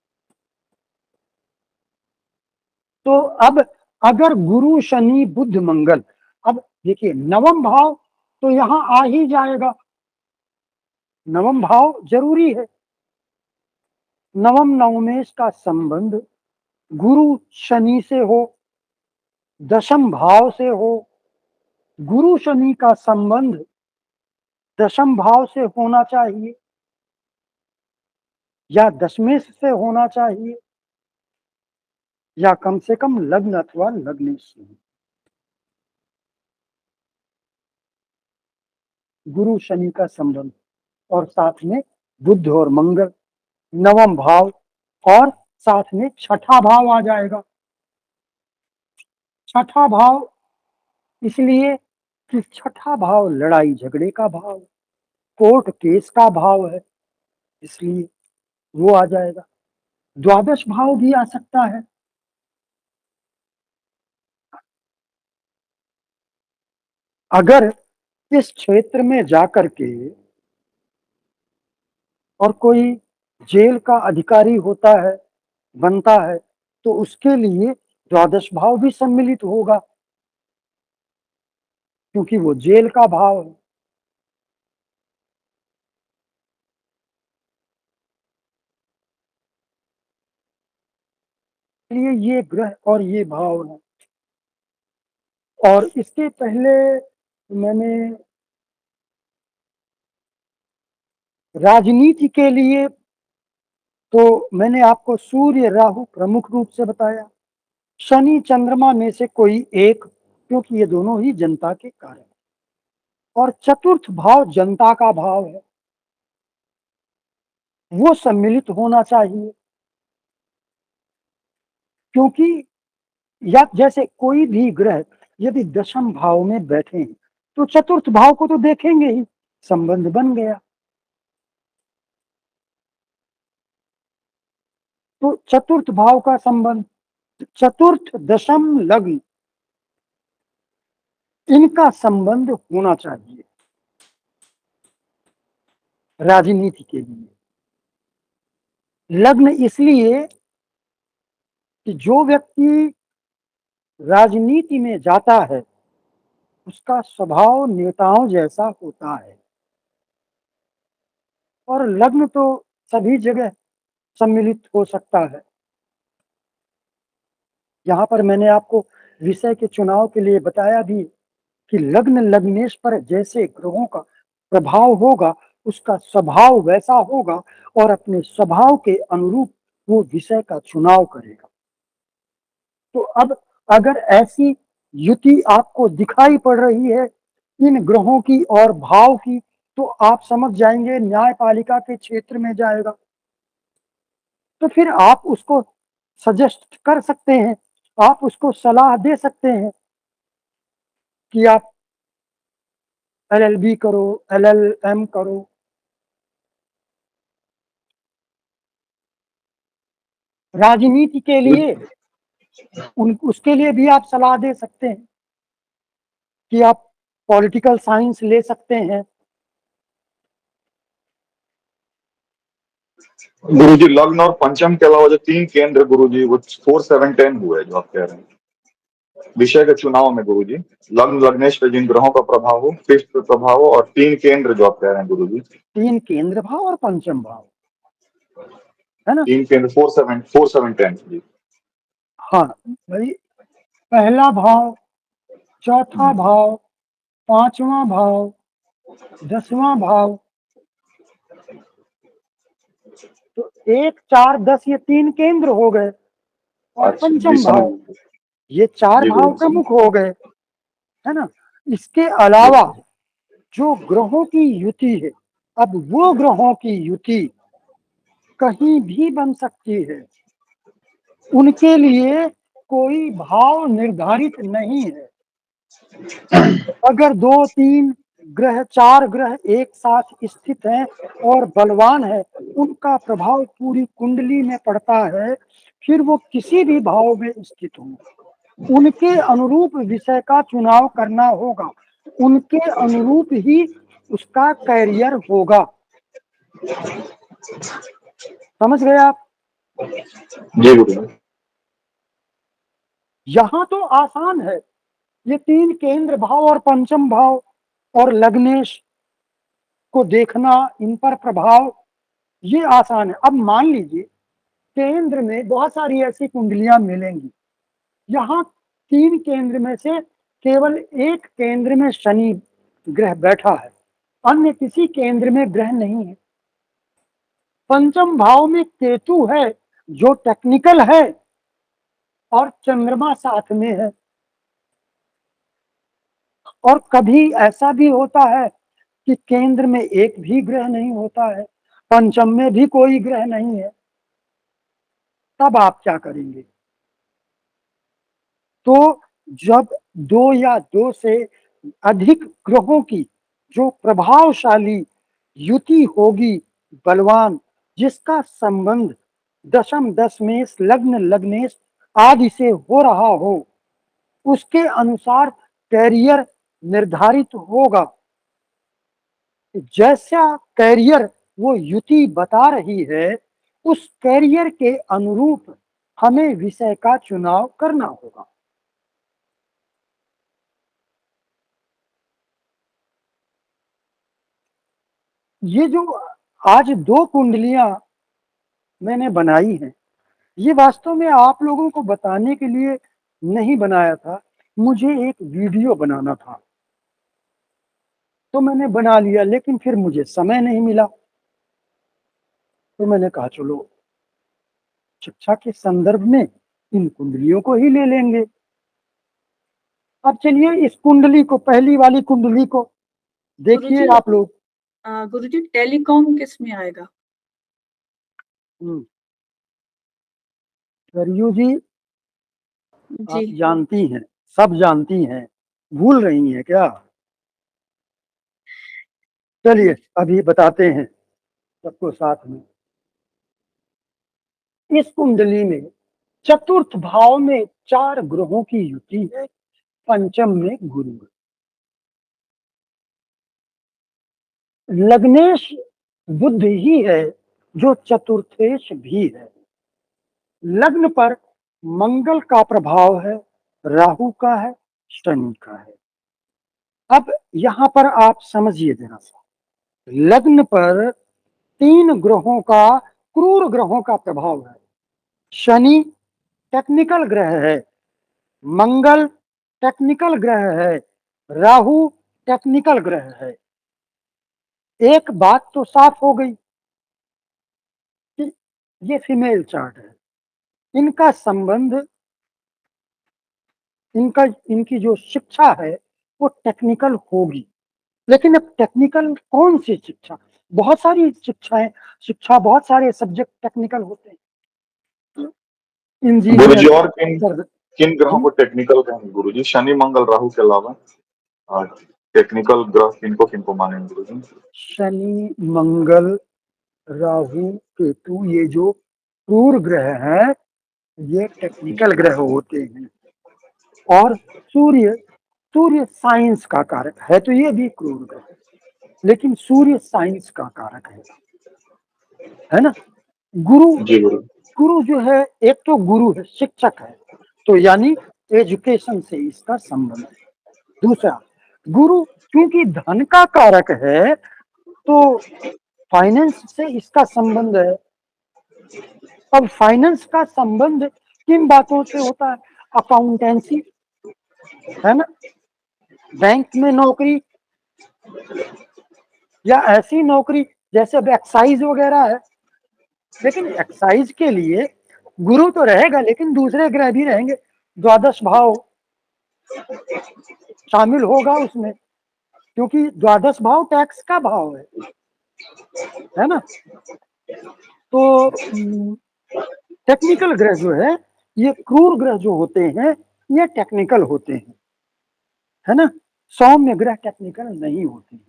तो अब अगर गुरु शनि बुध मंगल, अब देखिए नवम भाव तो यहां आ ही जाएगा, नवम भाव जरूरी है। नवम नवमेश का संबंध गुरु शनि से हो, दशम भाव से हो, गुरु शनि का संबंध दशम भाव से होना चाहिए या दशमेश से होना चाहिए, या कम से कम लग्न अथवा लग्नेश से। गुरु शनि का संबंध और साथ में बुध और मंगल, नवम भाव और साथ में छठा भाव आ जाएगा। छठा भाव इसलिए कि छठा भाव लड़ाई झगड़े का भाव, कोर्ट केस का भाव है, इसलिए वो आ जाएगा। द्वादश भाव भी आ सकता है। अगर इस क्षेत्र में जाकर के और कोई जेल का अधिकारी होता है, बनता है, तो उसके लिए द्वादश भाव भी सम्मिलित होगा, क्योंकि वो जेल का भाव है। इसलिए ये ग्रह और ये भाव है। और इसके पहले मैंने राजनीति के लिए तो मैंने आपको सूर्य राहु प्रमुख रूप से बताया, शनि चंद्रमा में से कोई एक, क्योंकि ये दोनों ही जनता के कारण। और चतुर्थ भाव जनता का भाव है, वो सम्मिलित होना चाहिए, क्योंकि या जैसे कोई भी ग्रह यदि दशम भाव में बैठे हैं तो चतुर्थ भाव को तो देखेंगे ही, संबंध बन गया। तो चतुर्थ भाव का संबंध, चतुर्थ दशम लग्न, इनका संबंध होना चाहिए राजनीति के लिए। लग्न इसलिए कि जो व्यक्ति राजनीति में जाता है उसका स्वभाव नेताओं जैसा होता है, और लग्न तो सभी जगह सम्मिलित हो सकता है। यहाँ पर मैंने आपको विषय के चुनाव के लिए बताया भी कि लग्न लग्नेश पर जैसे ग्रहों का प्रभाव होगा उसका स्वभाव वैसा होगा, और अपने स्वभाव के अनुरूप वो विषय का चुनाव करेगा। तो अब अगर ऐसी युति आपको दिखाई पड़ रही है इन ग्रहों की और भाव की, तो आप समझ जाएंगे न्यायपालिका के क्षेत्र में जाएगा। तो फिर आप उसको सजेस्ट कर सकते हैं, आप उसको सलाह दे सकते हैं कि आप LLB करो, LLM करो। राजनीति के लिए उसके लिए भी आप सलाह दे सकते हैं कि आप पॉलिटिकल साइंस ले सकते हैं। गुरुजी लग्न और पंचम के अलावा जो 3 केंद्र गुरुजी वो 4 7 10 हुए जो आप कह रहे हैं विषय के चुनाव में गुरुजी, लग्न लग्नेश पे जिन ग्रहों का प्रभाव हो, फिफ्थ पे प्रभाव हो और 3 केंद्र जो आप कह रहे हैं गुरुजी, 3 केंद्र भाव और पंचम भाव, है ना? 3 केंद्र 4 7 10 जी। हाँ भाई, पहला भाव, चौथा भाव, 5वां भाव, 10वां भाव, तो 1 4 10 ये 3 केंद्र हो गए और अच्छा जी, पंचम समझ भाव, गए ये 4 जी भाव गुरुजी, प्रमुख हो गए, है ना? इसके जी अलावा जो ग्रहों की युति है, अब वो ग्रहों की युति कहीं भी बन सकती है, उनके लिए कोई भाव निर्धारित नहीं है। अगर 2 3 ग्रह, 4 ग्रह एक साथ स्थित हैं और बलवान है, उनका प्रभाव पूरी कुंडली में पड़ता है, फिर वो किसी भी भाव में स्थित हो, उनके अनुरूप विषय का चुनाव करना होगा, उनके अनुरूप ही उसका कैरियर होगा। समझ गए आप? जी गुरुजी, यहां तो आसान है, ये 3 केंद्र भाव और पंचम भाव और लग्नेश को देखना, इन पर प्रभाव, ये आसान है। अब मान लीजिए केंद्र में बहुत सारी ऐसी कुंडलियां मिलेंगी, यहाँ 3 केंद्र में से केवल एक केंद्र में शनि ग्रह बैठा है, अन्य किसी केंद्र में ग्रह नहीं है। पंचम भाव में केतु है जो टेक्निकल है और चंद्रमा साथ में है। और कभी ऐसा भी होता है कि केंद्र में एक भी ग्रह नहीं होता है, पंचम में भी कोई ग्रह नहीं है, तब आप क्या करेंगे? तो जब 2 या 2 से अधिक ग्रहों की जो प्रभावशाली युति होगी, बलवान, जिसका संबंध दशम दशमेश लग्न लग्नेश आदि से हो रहा हो, उसके अनुसार कैरियर निर्धारित होगा। जैसा कैरियर वो युति बता रही है, उस कैरियर के अनुरूप हमें विषय का चुनाव करना होगा। ये जो आज 2 कुंडलियां मैंने बनाई हैं, ये वास्तव में आप लोगों को बताने के लिए नहीं बनाया था, मुझे एक वीडियो बनाना था, तो मैंने बना लिया, लेकिन फिर मुझे समय नहीं मिला, तो मैंने कहा चलो शिक्षा के संदर्भ में इन कुंडलियों को ही ले लेंगे। अब चलिए इस कुंडली को, पहली वाली कुंडली को देखिए गुरुजी, आप लोग। गुरुजी टेलीकॉम किस में आएगा? सरयू जी, आप जी जानती हैं, सब जानती हैं, भूल रही हैं क्या? चलिए अभी बताते हैं सबको साथ में। इस कुंडली में चतुर्थ भाव में 4 ग्रहों की युति है, पंचम में गुरु है। लग्नेश बुध ही है जो चतुर्थेश भी है। लग्न पर मंगल का प्रभाव है, राहु का है, शनि का है। अब यहां पर आप समझिए जरा सा, लग्न पर 3 ग्रहों का, क्रूर ग्रहों का प्रभाव है। शनि टेक्निकल ग्रह है, मंगल टेक्निकल ग्रह है, राहु टेक्निकल ग्रह है। एक बात तो साफ हो गई कि ये फीमेल चार्ट है, इनका संबंध इनकी जो शिक्षा है वो टेक्निकल होगी। लेकिन अब टेक्निकल कौन सी शिक्षा? बहुत सारी शिक्षा बहुत सारे सब्जेक्ट टेक्निकल होते हैं। गुरुजी इंजीनियर और किन किन ग्रहों को टेक्निकल कहेंगे गुरुजी? शनि मंगल राहु के अलावा टेक्निकल ग्रह किनको किनको मानेंगे गुरुजी? शनि, मंगल, राहु, केतु, ये जो क्रूर ग्रह हैं ये टेक्निकल ग्रह होते हैं। और सूर्य सूर्य साइंस का कारक है, तो ये भी क्रूर ग्रह, लेकिन सूर्य साइंस का कारक है ना। गुरु जी गुरु। गुरु जो है, एक तो गुरु है, शिक्षक है, तो यानी एजुकेशन से इसका संबंध है। दूसरा, गुरु क्योंकि धन का कारक है तो फाइनेंस से इसका संबंध है। अब फाइनेंस का संबंध किन बातों से होता है? अकाउंटेंसी, है ना, बैंक में नौकरी, या ऐसी नौकरी जैसे अब एक्साइज वगैरह है। लेकिन एक्साइज के लिए गुरु तो रहेगा, लेकिन दूसरे ग्रह भी रहेंगे, द्वादश भाव शामिल होगा उसमें, क्योंकि द्वादश भाव टैक्स का भाव है ना। तो टेक्निकल ग्रह जो है, ये क्रूर ग्रह जो होते हैं ये टेक्निकल होते हैं, है ना। सौम्य ग्रह टेक्निकल नहीं होते हैं।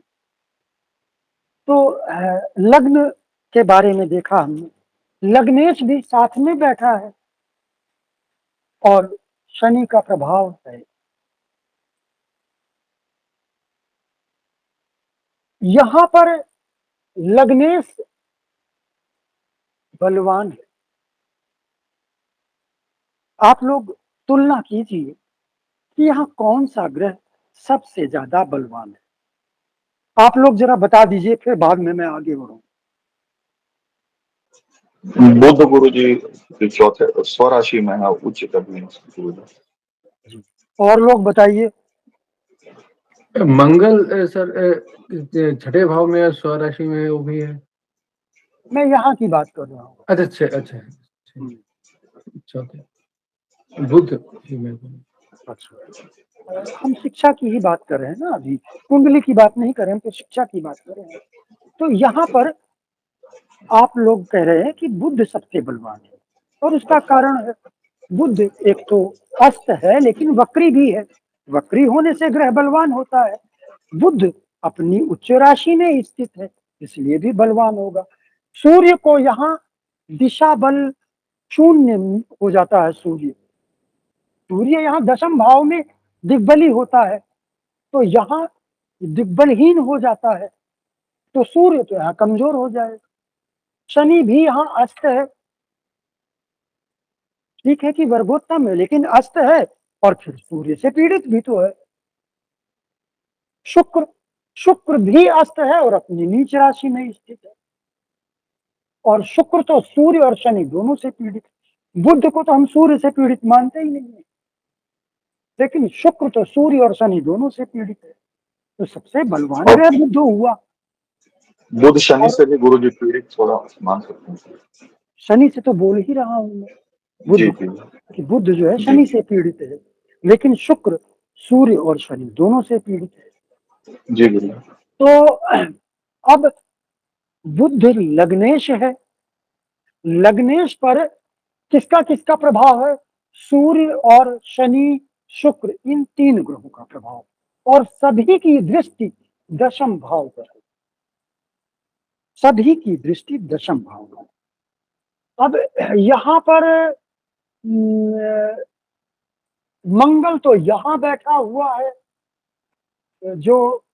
तो लग्न के बारे में देखा हमने, लग्नेश भी साथ में बैठा है और शनि का प्रभाव है। यहां पर लग्नेश बलवान है। आप लोग तुलना कीजिए कि यहाँ कौन सा ग्रह सबसे ज्यादा बलवान है। आप लोग जरा बता दीजिए, फिर बाद में मैं आगे बढ़ूं। बुध गुरुजी के चौथे स्वराशि में है, उच्च कभी गुरुजी। और लोग बताइए। मंगल सर छठे भाव में है, स्वराशि में वो भी है। मैं यहाँ की बात कर रहा हूँ। अच्छा अच्छा, चौथे बुध ही में। अच्छा, हम शिक्षा की ही बात कर रहे हैं ना, अभी कुंडली की बात नहीं कर रहे हैं, तो शिक्षा की बात कर रहे हैं। तो यहाँ पर आप लोग कह रहे हैं कि बुध सबसे बलवान है, और उसका कारण है, बुध एक तो अस्त है लेकिन वक्री भी है। वक्री होने से ग्रह बलवान होता है। बुध अपनी उच्च राशि में स्थित है, इसलिए भी बलवान होगा। सूर्य को यहाँ दिशा बल शून्य हो जाता है। सूर्य यहाँ दशम भाव में दिग्बली होता है, तो यहाँ दिग्बलहीन हो जाता है, तो सूर्य तो यहाँ कमजोर हो जाए। शनि भी यहाँ अस्त है, ठीक है कि वर्गोत्तम है, लेकिन अस्त है, और फिर सूर्य से पीड़ित भी तो है। शुक्र शुक्र भी अस्त है और अपनी नीच राशि में स्थित है, और शुक्र तो सूर्य और शनि दोनों से पीड़ित। बुध को तो हम सूर्य से पीड़ित मानते ही नहीं है, लेकिन शुक्र तो सूर्य और शनि दोनों से पीड़ित है, तो सबसे बलवान ग्रह बुध हुआ। बुध शनि से भी गुरुजी पीड़ित थोड़ा मान सकते हैं। शनि से तो बोल ही रहा हूं मैं, जी बुध जी कि बुध जो है जी। शनि से पीड़ित है, लेकिन शुक्र सूर्य और शनि दोनों से पीड़ित है। जी गुरु। तो अब बुध लग्नेश है, लग्नेश पर किसका किसका प्रभाव है? सूर्य और शनि शुक्र, इन तीन ग्रहों का प्रभाव, और सभी की दृष्टि दशम भाव पर है। सभी की दृष्टि दशम भाव पर। अब यहाँ पर मंगल तो यहाँ बैठा हुआ है, जो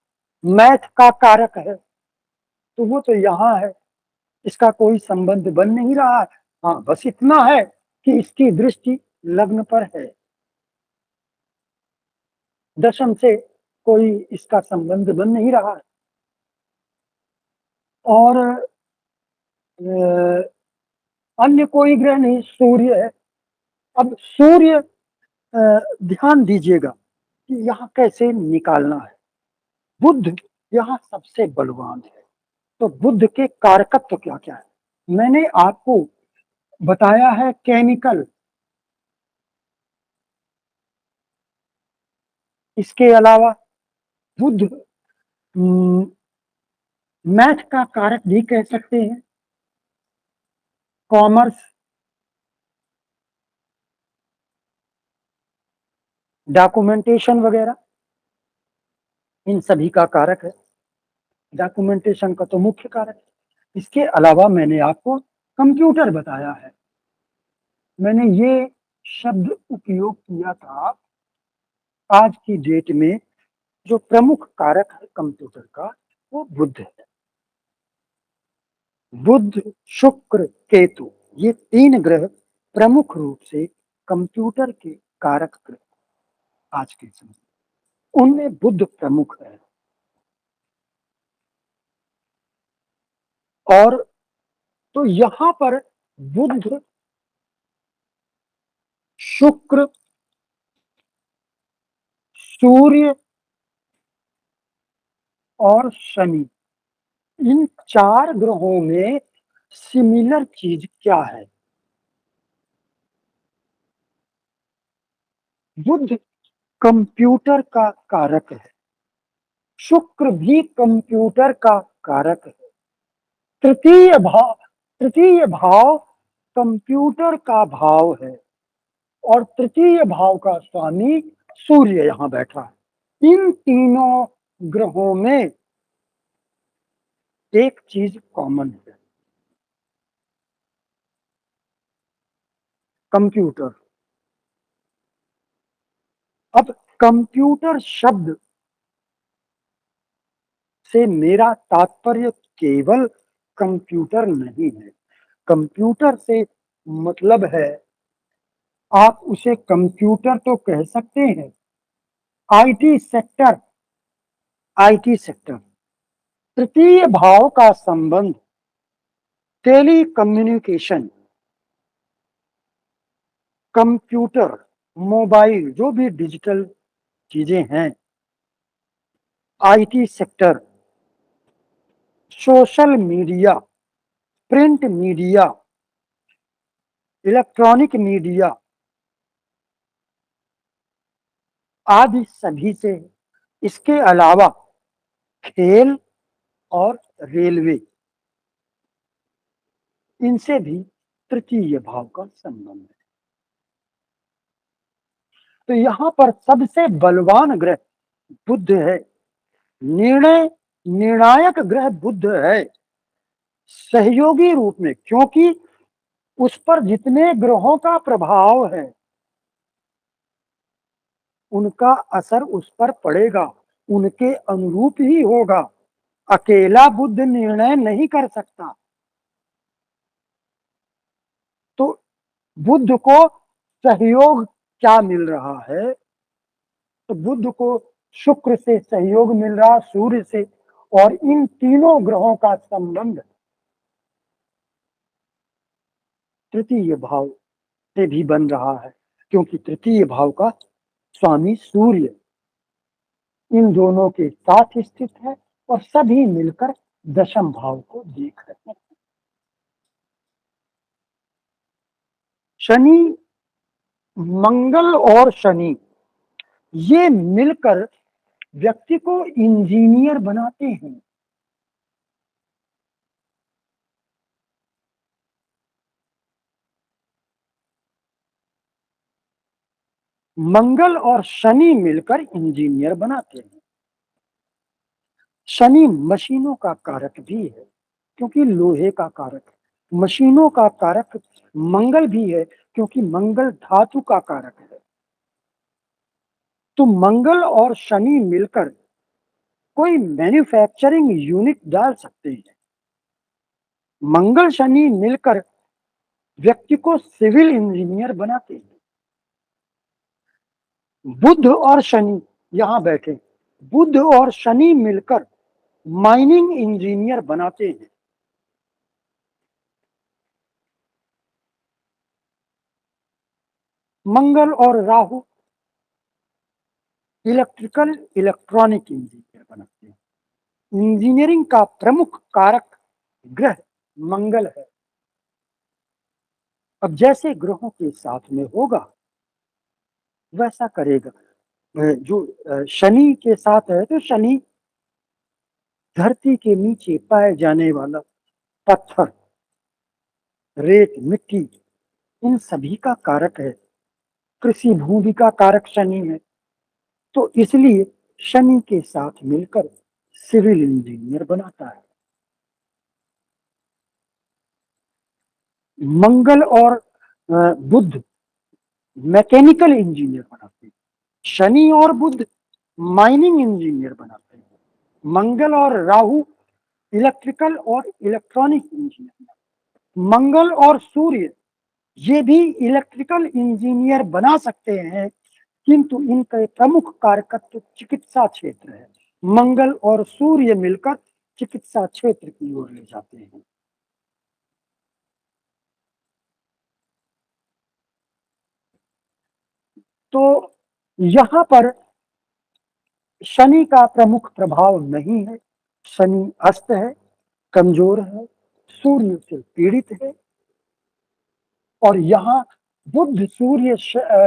मैथ का कारक है, तो वो तो यहाँ है, इसका कोई संबंध बन नहीं रहा है। हाँ, बस इतना है कि इसकी दृष्टि लग्न पर है, दशम से कोई इसका संबंध बन नहीं रहा है। और अन्य कोई ग्रह नहीं, सूर्य है। अब सूर्य, ध्यान दीजिएगा कि यहाँ कैसे निकालना है। बुध यहाँ सबसे बलवान है, तो बुध के कारकत्व क्या क्या है मैंने आपको बताया है। केमिकल, इसके अलावा बुध मैथ का कारक भी कह सकते हैं, कॉमर्स, डॉक्यूमेंटेशन वगैरह, इन सभी का कारक है। डॉक्यूमेंटेशन का तो मुख्य कारक है। इसके अलावा मैंने आपको कंप्यूटर बताया है। मैंने ये शब्द उपयोग किया था। आज की डेट में जो प्रमुख कारक है कंप्यूटर का, वो बुध है। बुध, शुक्र, केतु, ये 3 ग्रह प्रमुख रूप से कंप्यूटर के कारक ग्रह आज के समय, उनमें बुध प्रमुख है। और तो यहां पर बुध, शुक्र, सूर्य और शनि, इन 4 ग्रहों में सिमिलर चीज क्या है? बुध कंप्यूटर का कारक है, शुक्र भी कंप्यूटर का कारक है। तृतीय भाव कंप्यूटर का भाव है, और तृतीय भाव का स्वामी सूर्य यहां बैठा है। इन तीनों ग्रहों में एक चीज कॉमन है, कंप्यूटर। अब कंप्यूटर शब्द से मेरा तात्पर्य केवल कंप्यूटर नहीं है। कंप्यूटर से मतलब है, आप उसे कंप्यूटर तो कह सकते हैं, आईटी सेक्टर। आईटी सेक्टर, तृतीय भाव का संबंध टेली कम्युनिकेशन, कंप्यूटर, मोबाइल, जो भी डिजिटल चीजें हैं, IT sector, social media, print media, electronic media आदि सभी से। इसके अलावा खेल और रेलवे, इनसे भी तृतीय भाव का संबंध है। तो यहां पर सबसे बलवान ग्रह बुध है, निर्णायक ग्रह बुध है, सहयोगी रूप में, क्योंकि उस पर जितने ग्रहों का प्रभाव है उनका असर उस पर पड़ेगा, उनके अनुरूप ही होगा। अकेला बुध निर्णय नहीं कर सकता। तो बुध को सहयोग क्या मिल रहा है? तो बुध को शुक्र से सहयोग मिल रहा, सूर्य से, और इन तीनों ग्रहों का संबंध तृतीय भाव से भी बन रहा है, क्योंकि तृतीय भाव का स्वामी सूर्य इन दोनों के साथ स्थित है, और सभी मिलकर दशम भाव को देख रहे हैं। शनि, मंगल और शनि, ये मिलकर व्यक्ति को इंजीनियर बनाते हैं। मंगल और शनि मिलकर इंजीनियर बनाते हैं। शनि मशीनों का कारक भी है, क्योंकि लोहे का कारक है। मशीनों का कारक मंगल भी है, क्योंकि मंगल धातु का कारक है। तो मंगल और शनि मिलकर कोई मैन्युफैक्चरिंग यूनिट डाल सकते हैं। मंगल शनि मिलकर व्यक्ति को सिविल इंजीनियर बनाते हैं। बुध और शनि यहां बैठे, बुध और शनि मिलकर माइनिंग इंजीनियर बनाते हैं। मंगल और राहु इलेक्ट्रिकल इलेक्ट्रॉनिक इंजीनियर बनाते हैं। इंजीनियरिंग का प्रमुख कारक ग्रह मंगल है। अब जैसे ग्रहों के साथ में होगा वैसा करेगा। जो शनि के साथ है, तो शनि धरती के नीचे पाए जाने वाला पत्थर, रेत, मिट्टी, इन सभी का कारक है। कृषि भूमि का कारक शनि है, तो इसलिए शनि के साथ मिलकर सिविल इंजीनियर बनाता है। मंगल और बुध मैकेनिकल इंजीनियर बनाते हैं। शनि और बुध माइनिंग इंजीनियर बनाते हैं। मंगल और राहु इलेक्ट्रिकल और इलेक्ट्रॉनिक इंजीनियर। मंगल और सूर्य ये भी इलेक्ट्रिकल इंजीनियर बना सकते हैं, किंतु इनका प्रमुख कारकत्व चिकित्सा क्षेत्र है। मंगल और सूर्य मिलकर चिकित्सा क्षेत्र की ओर ले जाते हैं। तो यहां पर शनि का प्रमुख प्रभाव नहीं है। शनि अस्त है, कमजोर है, सूर्य से पीड़ित है। और यहाँ बुध, सूर्य,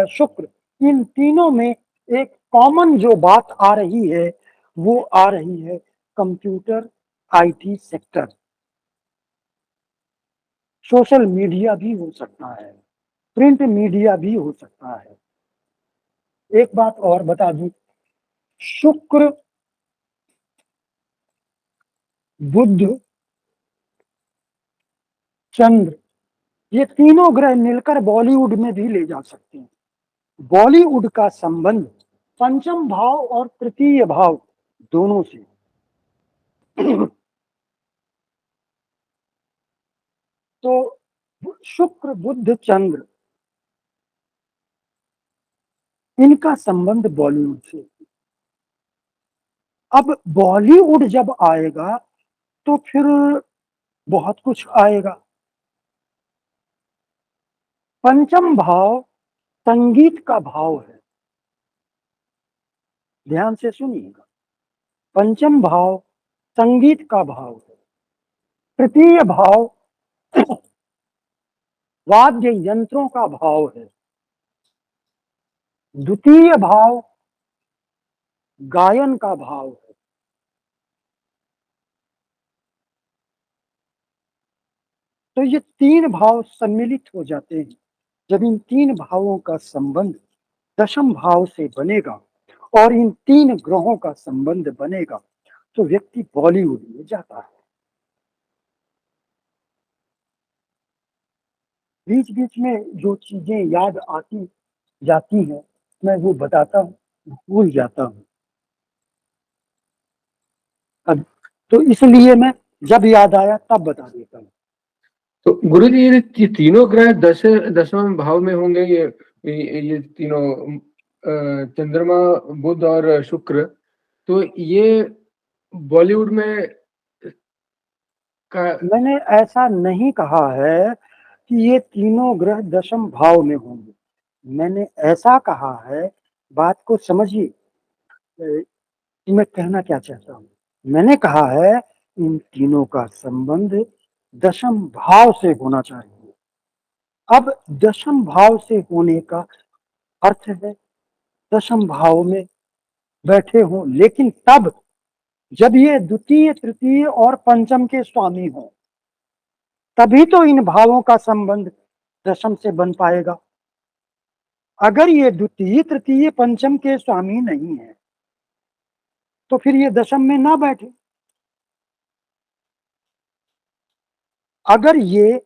शुक्र, इन तीनों में एक कॉमन जो बात आ रही है, वो आ रही है computer IT sector. Social media भी हो सकता है, प्रिंट मीडिया भी हो सकता है। एक बात और बता दूं, शुक्र, बुध, चंद्र, ये तीनों ग्रह मिलकर बॉलीवुड में भी ले जा सकते हैं। बॉलीवुड का संबंध पंचम भाव और तृतीय भाव दोनों से। तो शुक्र, बुध, चंद्र, इनका संबंध बॉलीवुड से। अब बॉलीवुड जब आएगा तो फिर बहुत कुछ आएगा। पंचम भाव संगीत का भाव है, ध्यान से सुनिएगा। पंचम भाव संगीत का भाव है। तृतीय भाव वाद्य यंत्रों का भाव है। द्वितीय भाव गायन का भाव है। तो ये तीन भाव सम्मिलित हो जाते हैं। जब इन तीन भावों का संबंध दशम भाव से बनेगा और इन तीन ग्रहों का संबंध बनेगा, तो व्यक्ति बॉलीवुड में जाता है। बीच बीच में जो चीजें याद आती जाती हैं, मैं वो बताता हूँ, भूल जाता हूँ। अब तो इसलिए मैं जब याद आया तब बता देता हूँ। तो गुरु जी, ये तीनों ग्रह दसवें भाव में होंगे। ये तीनों चंद्रमा, बुध और शुक्र, तो ये बॉलीवुड में का मैंने ऐसा नहीं कहा है कि ये तीनों ग्रह दशम भाव में होंगे। मैंने ऐसा कहा है, बात को समझिए कि मैं कहना क्या चाहता हूँ। मैंने कहा है इन तीनों का संबंध दशम भाव से होना चाहिए। अब दशम भाव से होने का अर्थ है दशम भाव में बैठे हों, लेकिन तब जब ये द्वितीय, तृतीय और पंचम के स्वामी हों, तभी तो इन भावों का संबंध दशम से बन पाएगा। अगर ये द्वितीय, तृतीय, पंचम के स्वामी नहीं है तो फिर ये दशम में ना बैठे। अगर ये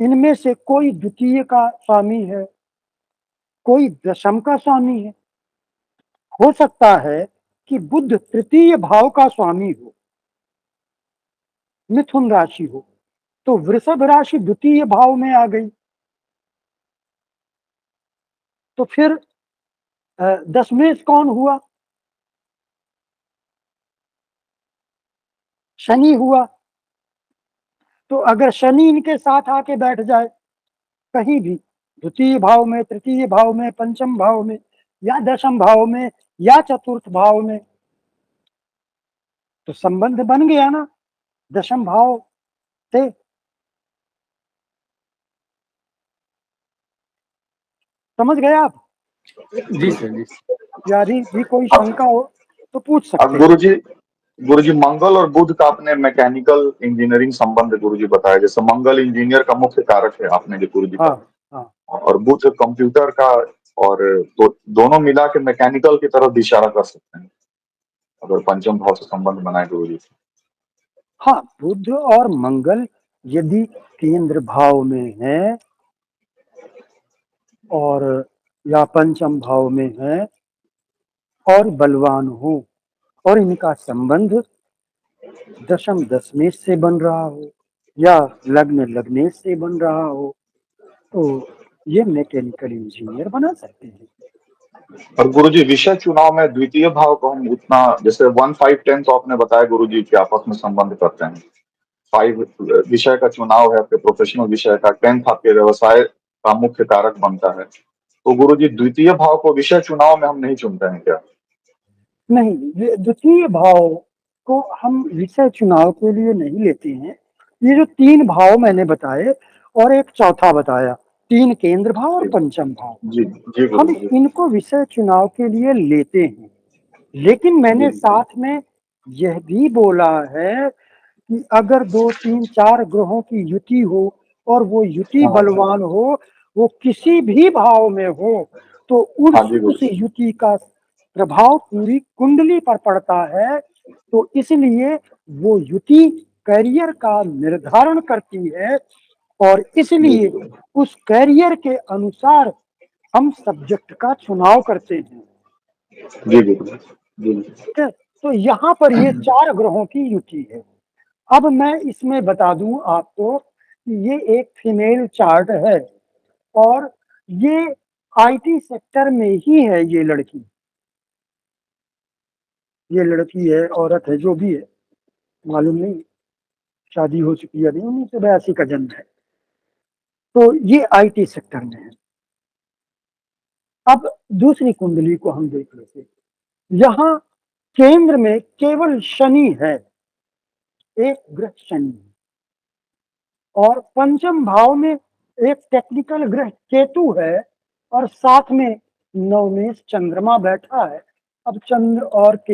इनमें से कोई द्वितीय का स्वामी है, कोई दशम का स्वामी है, हो सकता है कि बुध तृतीय भाव का स्वामी हो, मिथुन राशि हो, तो वृषभ राशि द्वितीय भाव में आ गई, तो फिर दशमेश कौन हुआ? शनि हुआ। तो अगर शनि इनके साथ आके बैठ जाए कहीं भी, द्वितीय भाव में, तृतीय भाव में, पंचम भाव में, या दशम भाव में, या चतुर्थ भाव में, तो संबंध बन गया ना दशम भाव से। समझ गए आप? जी सर, जी। यदि भी कोई शंका हो तो पूछ अब सकते हैं। गुरुजी मंगल और बुध का आपने मैकेनिकल इंजीनियरिंग संबंध गुरुजी बताया, जैसे मंगल इंजीनियर का मुख्य कारक है आपने जो गुरुजी हाँ, कहा, हाँ। और बुध कंप्यूटर का, और तो दोनों मिला के मैकेनिकल की तरफ इशारा कर सकते हैं अगर पंचम भाव से संबंध बनाए गुरुजी। हाँ, बुध और मंगल यदि केंद्र भाव में है और या पंचम भाव में है और बलवान हो और इनका संबंध दशम दशमेश से बन रहा हो या लग्न लग्नेश से बन रहा हो तो ये मैकेनिकल इंजीनियर बना सकते हैं। और गुरुजी विषय चुनाव में द्वितीय भाव को हम उतना, जैसे 1, 5, 10 तो आपने बताया गुरुजी कि आपस में संबंध करते हैं। 5 विषय का चुनाव है आपके प्रोफेशनल विषय का, 10th आपके व्यवसाय का मुख्य कारक बनता है, तो गुरुजी द्वितीय भाव को विषय चुनाव में हम नहीं चुनते हैं क्या? नहीं, द्वितीय भाव को हम विषय चुनाव के लिए नहीं लेते हैं। ये जो 3 भाव मैंने बताए और एक चौथा बताया, 3 केंद्र भाव और पंचम भाव, जी जी हम गुरुजी। इनको विषय चुनाव के लिए लेते हैं। लेकिन मैंने जी साथ में यह भी बोला है कि अगर 2, 3, 4 ग्रहों की युति हो और वो युति हाँ बलवान हो, वो किसी भी भाव में हो, तो हाँ उस जी उस गुरुजी। युति का प्रभाव पूरी कुंडली पर पड़ता है। तो इसलिए वो युति करियर का निर्धारण करती है और जी इसलिए उस करियर के अनुसार हम सब्जेक्ट का चुनाव करते हैं। जी गुरुजी। जी ठीक है, तो यहाँ पर ये 4 ग्रहों की युति है। अब मैं इसमें बता दूं आपको कि ये एक फीमेल चार्ट है और ये आईटी सेक्टर में ही है। ये लड़की है, औरत है, जो भी है मालूम नहीं, शादी हो चुकी है अभी, 1982 का जन्म है। तो ये आईटी सेक्टर में है। अब दूसरी कुंडली को हम देख लेते हैं। यहाँ केंद्र में केवल शनि है, एक ग्रह शनि है, और पंचम भाव में एक टेक्निकल ग्रह केतु है और साथ में नवमेश चंद्रमा बैठा है। अब चंद्र और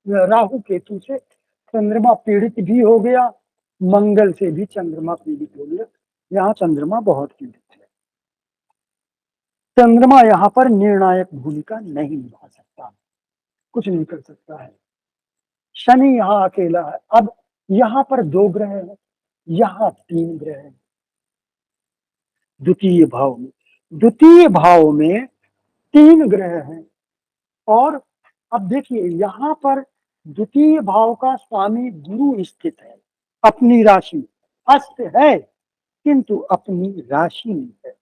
राहु केतु से चंद्रमा पीड़ित भी हो गया, मंगल से भी चंद्रमा पीड़ित हो गया। यहाँ चंद्रमा बहुत पीड़ित है। चंद्रमा यहाँ पर निर्णायक भूमिका नहीं निभा सकता, कुछ नहीं कर सकता है। शनि यहाँ अकेला है। अब यहाँ पर 2 ग्रह है, यहाँ 3 ग्रह है द्वितीय भाव में। द्वितीय भाव में 3 ग्रह हैं और अब देखिए यहाँ पर द्वितीय भाव का स्वामी गुरु स्थित है, अपनी राशि, अस्त है किंतु अपनी राशि में है।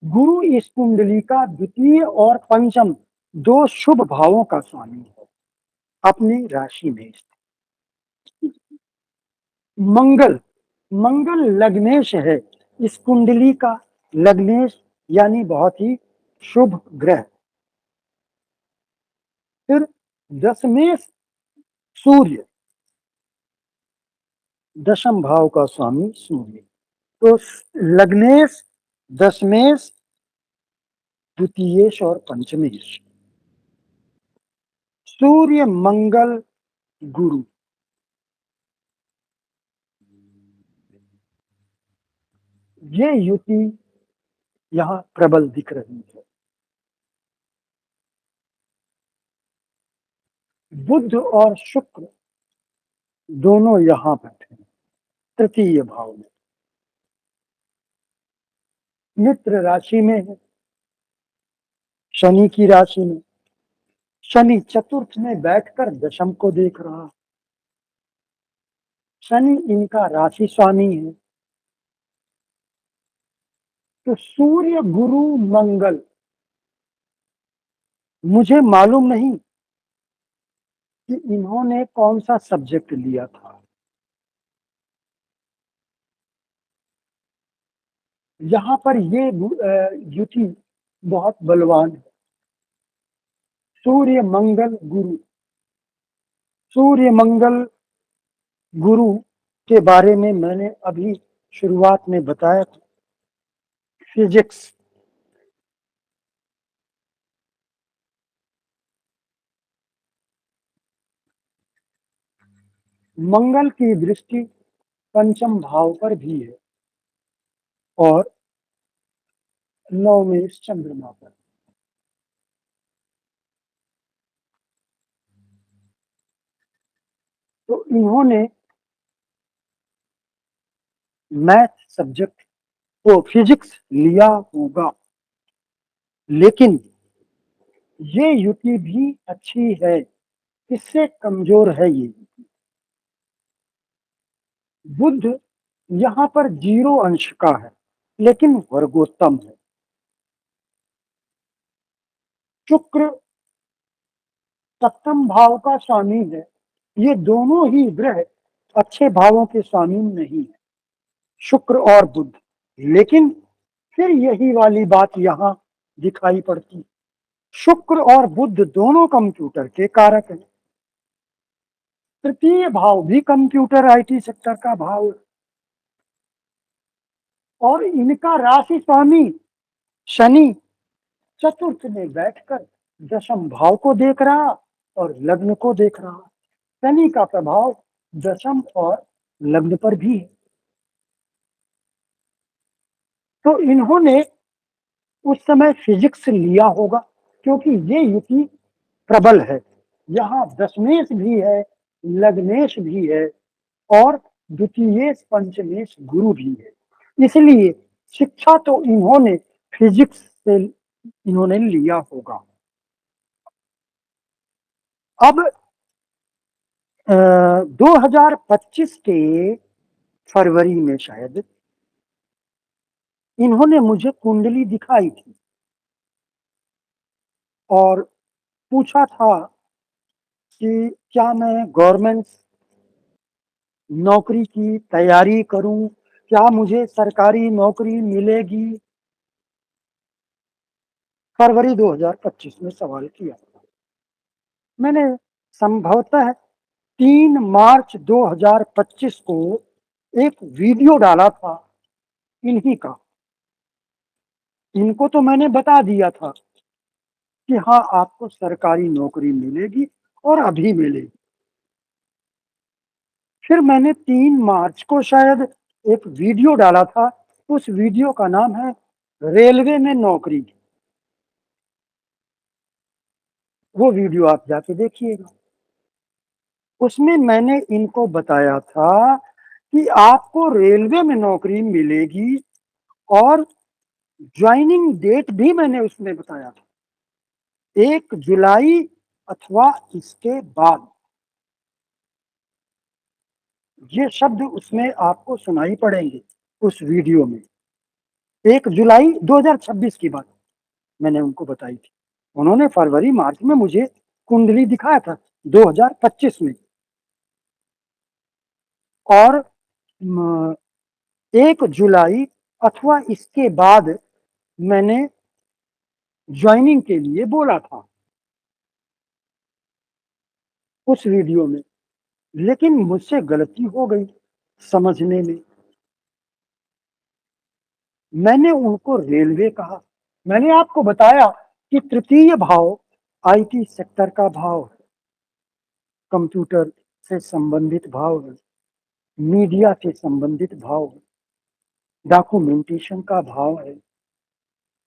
गुरु इस कुंडली का द्वितीय और पंचम 2 शुभ भावों का स्वामी है, अपनी राशि में स्थित। मंगल लग्नेश है, इस कुंडली का लग्नेश यानी बहुत ही शुभ ग्रह। फिर दशमेश सूर्य, दशम भाव का स्वामी सूर्य। तो लग्नेश, दशमेश, द्वितीयेश और पंचमेश, सूर्य मंगल गुरु, ये युति यहाँ प्रबल दिख रही है। बुध और शुक्र दोनों यहाँ बैठे हैं तृतीय भाव में, मित्र राशि में है, शनि की राशि में। शनि चतुर्थ में बैठकर दशम को देख रहा। शनि इनका राशि स्वामी है। तो सूर्य गुरु मंगल, मुझे मालूम नहीं कि इन्होंने कौन सा सब्जेक्ट लिया था। यहाँ पर ये युति बहुत बलवान है। सूर्य मंगल गुरु, सूर्य मंगल गुरु के बारे में मैंने अभी शुरुआत में बताया था। फिजिक्स, मंगल की दृष्टि पंचम भाव पर भी है और नवमेश चंद्रमा पर। तो इन्होंने मैथ सब्जेक्ट तो फिजिक्स लिया होगा, लेकिन ये युति भी अच्छी है, इससे कमजोर है ये। बुध यहाँ पर 0 अंश का है, लेकिन वर्गोत्तम है। शुक्र सप्तम भाव का स्वामी है। ये दोनों ही ग्रह अच्छे भावों के स्वामी नहीं है, शुक्र और बुध। लेकिन फिर यही वाली बात यहाँ दिखाई पड़ती। शुक्र और बुध दोनों कंप्यूटर के कारक हैं। तृतीय भाव भी कंप्यूटर आईटी सेक्टर का भाव है और इनका राशि स्वामी शनि चतुर्थ में बैठकर दशम भाव को देख रहा और लग्न को देख रहा। शनि का प्रभाव दशम और लग्न पर भी है। तो इन्होंने उस समय फिजिक्स लिया होगा, क्योंकि ये युति प्रबल है। यहाँ दशमेश भी है, लग्नेश भी है और द्वितीयेश पंचमेश गुरु भी है। इसलिए शिक्षा तो इन्होंने फिजिक्स से इन्होंने लिया होगा। अब 2025 के फरवरी में शायद इन्होंने मुझे कुंडली दिखाई थी और पूछा था कि क्या मैं गवर्नमेंट नौकरी की तैयारी करूं, क्या मुझे सरकारी नौकरी मिलेगी। फरवरी 2025 में सवाल किया था। मैंने संभवतः 3 मार्च 2025 को एक वीडियो डाला था इन्हीं का। इनको तो मैंने बता दिया था कि हाँ आपको सरकारी नौकरी मिलेगी और अभी मिलेगी। फिर मैंने 3 मार्च को शायद एक वीडियो डाला था। उस वीडियो का नाम है रेलवे में नौकरी। वो वीडियो आप जाके देखिएगा। उसमें मैंने इनको बताया था कि आपको रेलवे में नौकरी मिलेगी और ज्वाइनिंग डेट भी मैंने उसमें बताया था 1 जुलाई अथवा इसके बाद। ये शब्द उसमें आपको सुनाई पड़ेंगे उस वीडियो में। 1 जुलाई 2026 की बात मैंने उनको बताई थी। उन्होंने फरवरी मार्च में मुझे कुंडली दिखाया था 2025 में और 1 जुलाई अथवा इसके बाद मैंने ज्वाइनिंग के लिए बोला था उस वीडियो में। लेकिन मुझसे गलती हो गई समझने में। मैंने उनको रेलवे कहा। मैंने आपको बताया कि तृतीय भाव आईटी सेक्टर का भाव है, कंप्यूटर से संबंधित भाव है, मीडिया से संबंधित भाव है, डॉक्यूमेंटेशन का भाव है,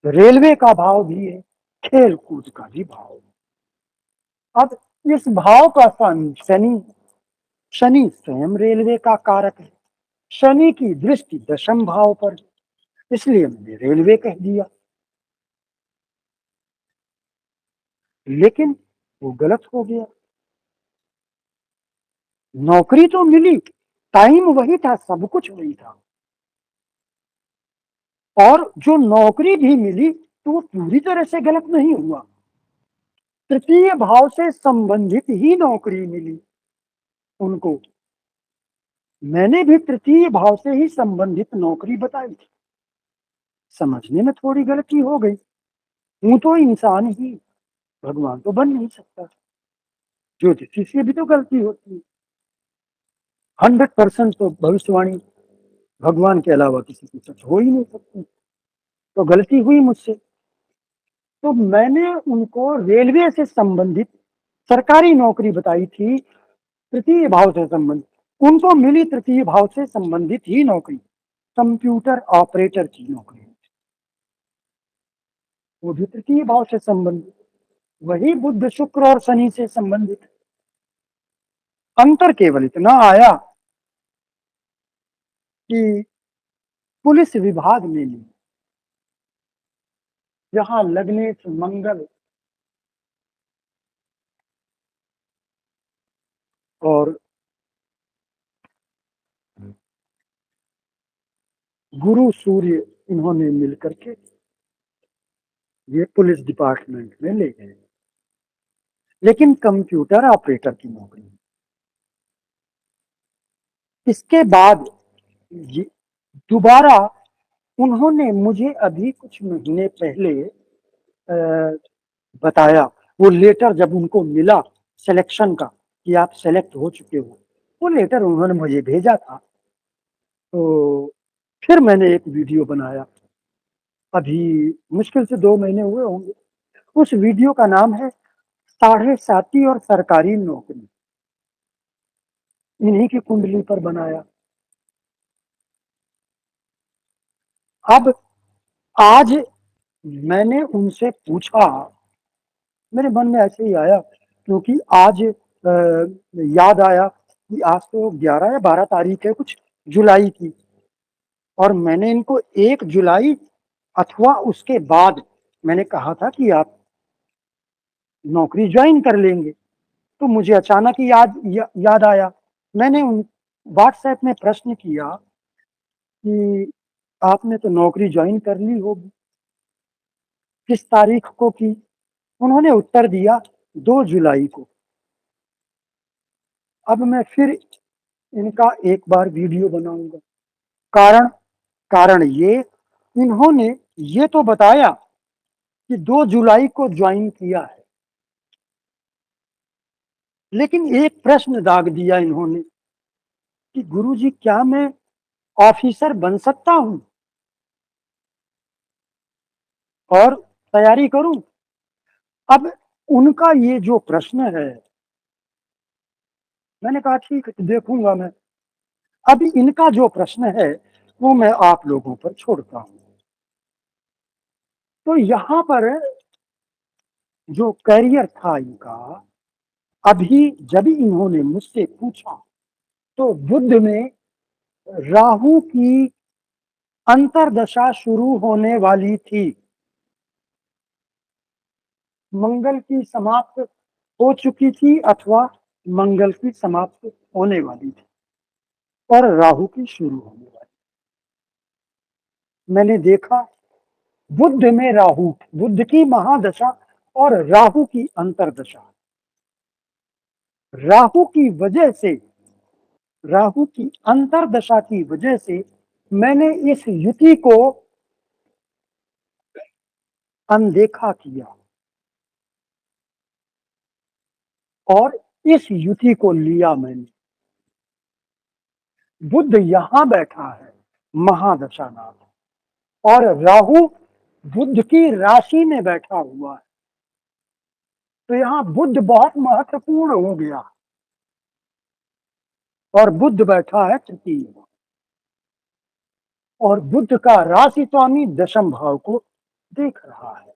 रेलवे का भाव भी है, खेल कूद का भी भाव है। अब इस भाव का स्वामी शनि, शनि स्वयं रेलवे का कारक है। शनि की दृष्टि दशम भाव पर, इसलिए मैंने रेलवे कह दिया। लेकिन वो गलत हो गया। नौकरी तो मिली, टाइम वही था, सब कुछ वही था। और जो नौकरी भी मिली तो वो पूरी तरह से गलत नहीं हुआ। तृतीय भाव से संबंधित ही नौकरी मिली उनको। मैंने भी तृतीय भाव से ही संबंधित नौकरी बताई थी। समझने में थोड़ी गलती हो गई। हूं तो इंसान ही, भगवान तो बन नहीं सकता। ज्योतिषी से भी तो गलती होती है। 100% तो भविष्यवाणी भगवान के अलावा किसी की सच हो ही नहीं सकती। तो गलती हुई मुझसे। तो मैंने उनको रेलवे से संबंधित सरकारी नौकरी बताई थी, तृतीय भाव से संबंधित। उनको मिली तृतीय भाव से संबंधित ही नौकरी, कंप्यूटर ऑपरेटर की नौकरी, वो भी तृतीय भाव से संबंधित, वही बुध शुक्र और शनि से संबंधित। अंतर केवल इतना आया कि पुलिस विभाग में भी जहां लग्नेश मंगल और गुरु सूर्य इन्होंने मिलकर के ये पुलिस डिपार्टमेंट में ले गए, लेकिन कंप्यूटर ऑपरेटर की नौकरी। इसके बाद दोबारा उन्होंने मुझे अभी कुछ महीने पहले बताया, वो लेटर जब उनको मिला सिलेक्शन का कि आप सेलेक्ट हो चुके हो, वो लेटर उन्होंने मुझे भेजा था। तो फिर मैंने एक वीडियो बनाया, अभी मुश्किल से 2 महीने हुए होंगे। उस वीडियो का नाम है 7.5 और सरकारी नौकरी, इन्हीं की कुंडली पर बनाया। अब आज मैंने उनसे पूछा, मेरे मन में ऐसे ही आया क्योंकि आज याद आया कि आज तो 11 या 12 तारीख है कुछ जुलाई की, और मैंने इनको 1 जुलाई अथवा उसके बाद मैंने कहा था कि आप नौकरी ज्वाइन कर लेंगे। तो मुझे अचानक ही याद आया, मैंने उन व्हाट्सएप में प्रश्न किया कि आपने तो नौकरी ज्वाइन कर ली होगी, किस तारीख को की? उन्होंने उत्तर दिया 2 जुलाई को। अब मैं फिर इनका एक बार वीडियो बनाऊंगा। कारण कारण ये, इन्होंने ये तो बताया कि 2 जुलाई को ज्वाइन किया है, लेकिन एक प्रश्न दाग दिया इन्होंने कि गुरुजी क्या मैं ऑफिसर बन सकता हूं और तैयारी करूं? अब उनका ये जो प्रश्न है, मैंने कहा ठीक है देखूंगा मैं। अब इनका जो प्रश्न है वो मैं आप लोगों पर छोड़ता हूं। तो यहां पर जो करियर था इनका, अभी जब इन्होंने मुझसे पूछा तो बुध में राहु की अंतर्दशा शुरू होने वाली थी, मंगल की समाप्त हो चुकी थी अथवा मंगल की समाप्त होने वाली थी और राहु की शुरू होने वाली। मैंने देखा बुध में राहु, बुध की महादशा और राहु की अंतर्दशा, राहु की वजह से, राहु की अंतर्दशा की वजह से मैंने इस युति को अनदेखा किया और इस युति को लिया मैंने। बुध यहां बैठा है महादशा नाथ, और राहु बुध की राशि में बैठा हुआ है, तो यहां बुध बहुत महत्वपूर्ण हो गया। और बुध बैठा है तृतीय, और बुध का राशि स्वामी दशम भाव को देख रहा है।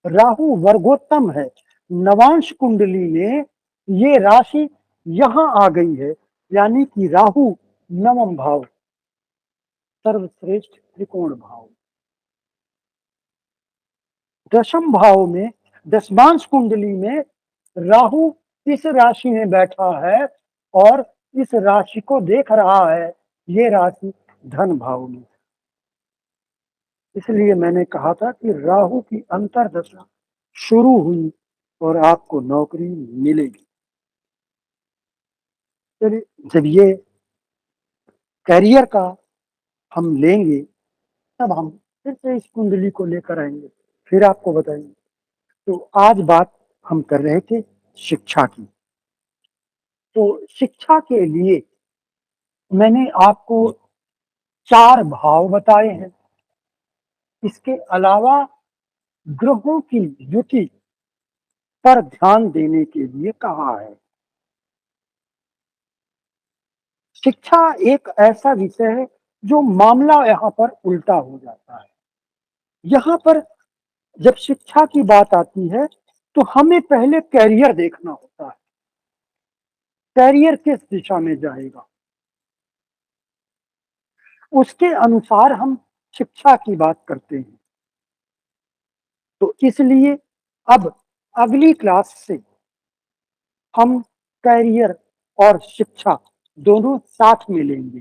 राहु वर्गोत्तम है, नवांश कुंडली में ये राशि यहां आ गई है, यानी कि राहु नवम भाव, सर्वश्रेष्ठ त्रिकोण भाव। दशम भाव में, दशमांश कुंडली में राहु इस राशि में बैठा है और इस राशि को देख रहा है, ये राशि धन भाव में। इसलिए मैंने कहा था कि राहु की अंतर्दशा शुरू हुई और आपको नौकरी मिलेगी। चलिए, जब ये करियर का हम लेंगे तब हम फिर से इस कुंडली को लेकर आएंगे, फिर आपको बताएंगे। तो आज बात हम कर रहे थे शिक्षा की। तो शिक्षा के लिए मैंने आपको 4 भाव बताए हैं। इसके अलावा ग्रहों की युति पर ध्यान देने के लिए कहा है। शिक्षा एक ऐसा विषय है जो मामला यहाँ पर उल्टा हो जाता है। यहाँ पर जब शिक्षा की बात आती है तो हमें पहले करियर देखना होता है। करियर किस दिशा में जाएगा, उसके अनुसार हम शिक्षा की बात करते हैं। तो इसलिए अब अगली क्लास से हम करियर और शिक्षा दोनों साथ में लेंगे।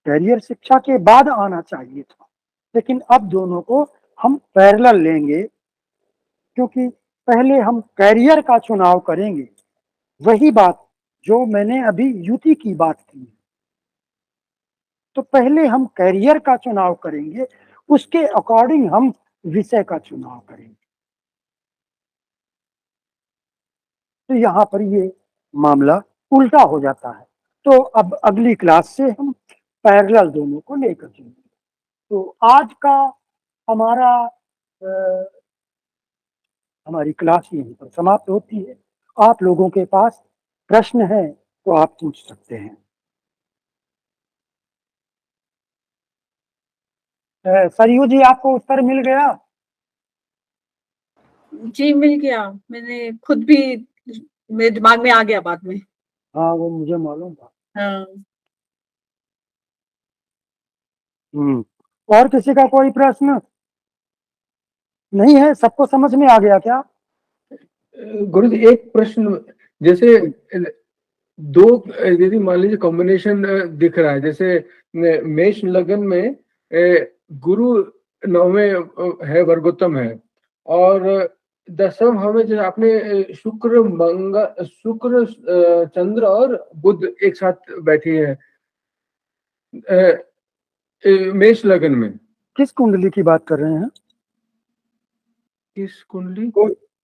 करियर शिक्षा के बाद आना चाहिए था, लेकिन अब दोनों को हम पैरेलल लेंगे, क्योंकि पहले हम करियर का चुनाव करेंगे। वही बात जो मैंने अभी युति की बात की, तो पहले हम करियर का चुनाव करेंगे, उसके अकॉर्डिंग हम विषय का चुनाव करेंगे। तो यहाँ पर ये मामला उल्टा हो जाता है। तो अब अगली क्लास से हम पैरेलल दोनों को लेकर चलेंगे। तो आज का हमारा हमारी क्लास यहीं पर समाप्त होती है। आप लोगों के पास प्रश्न है तो आप पूछ सकते हैं। सरयू जी, आपको उत्तर मिल गया? जी मिल गया, मैंने खुद भी, मेरे दिमाग में आ गया बाद में। हाँ, वो मुझे मालूम था। हाँ। और किसी का कोई प्रश्न नहीं है? सबको समझ में आ गया क्या? गुरुजी एक प्रश्न, जैसे दो, यदि मान लीजिए कॉम्बिनेशन दिख रहा है, जैसे मेष लगन में गुरु नौवें है, वर्गोत्तम है, और दसम भाव में जो आपने शुक्र मंगल, शुक्र चंद्र और बुध एक साथ बैठी है मेष लगन में। किस कुंडली की बात कर रहे हैं? किस कुंडली?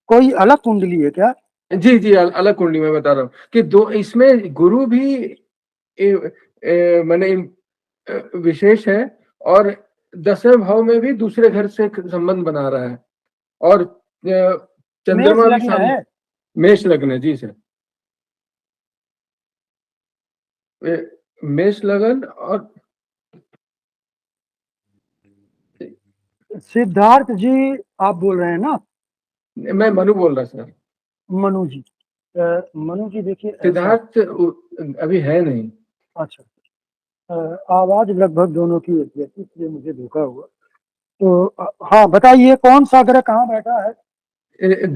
कोई अलग कुंडली है क्या? जी जी, अलग कुंडली में बता रहा हूँ कि दो इसमें गुरु भी माने विशेष है, और 10वें भाव में भी दूसरे घर से संबंध बना रहा है, और मेष चंद्रमा भी लग्न सामने। है। मेष लग्न है जी सर, मेष लगन। और सिद्धार्थ जी आप बोल रहे हैं ना? मैं मनु बोल रहा सर। मनु जी, मनु जी देखिए ऐसा। सिद्धार्थ अभी है नहीं। अच्छा, आवाज लगभग दोनों की एक जैसी, इसलिए मुझे धोखा हुआ। तो हाँ बताइए, कौन सा ग्रह कहाँ बैठा है?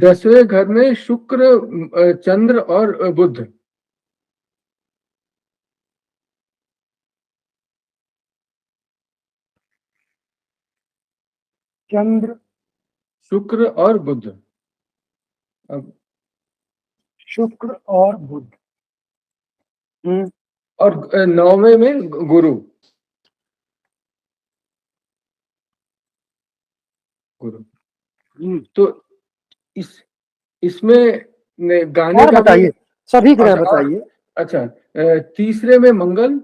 10वें घर में शुक्र, चंद्र और बुध। चंद्र, शुक्र और बुध। अब शुक्र और बुध। और 9वें में गुरु। तो इसमें गाने और का भी। बताइए, सभी ग्रह अच्छा बताइए। अच्छा, तीसरे में मंगल,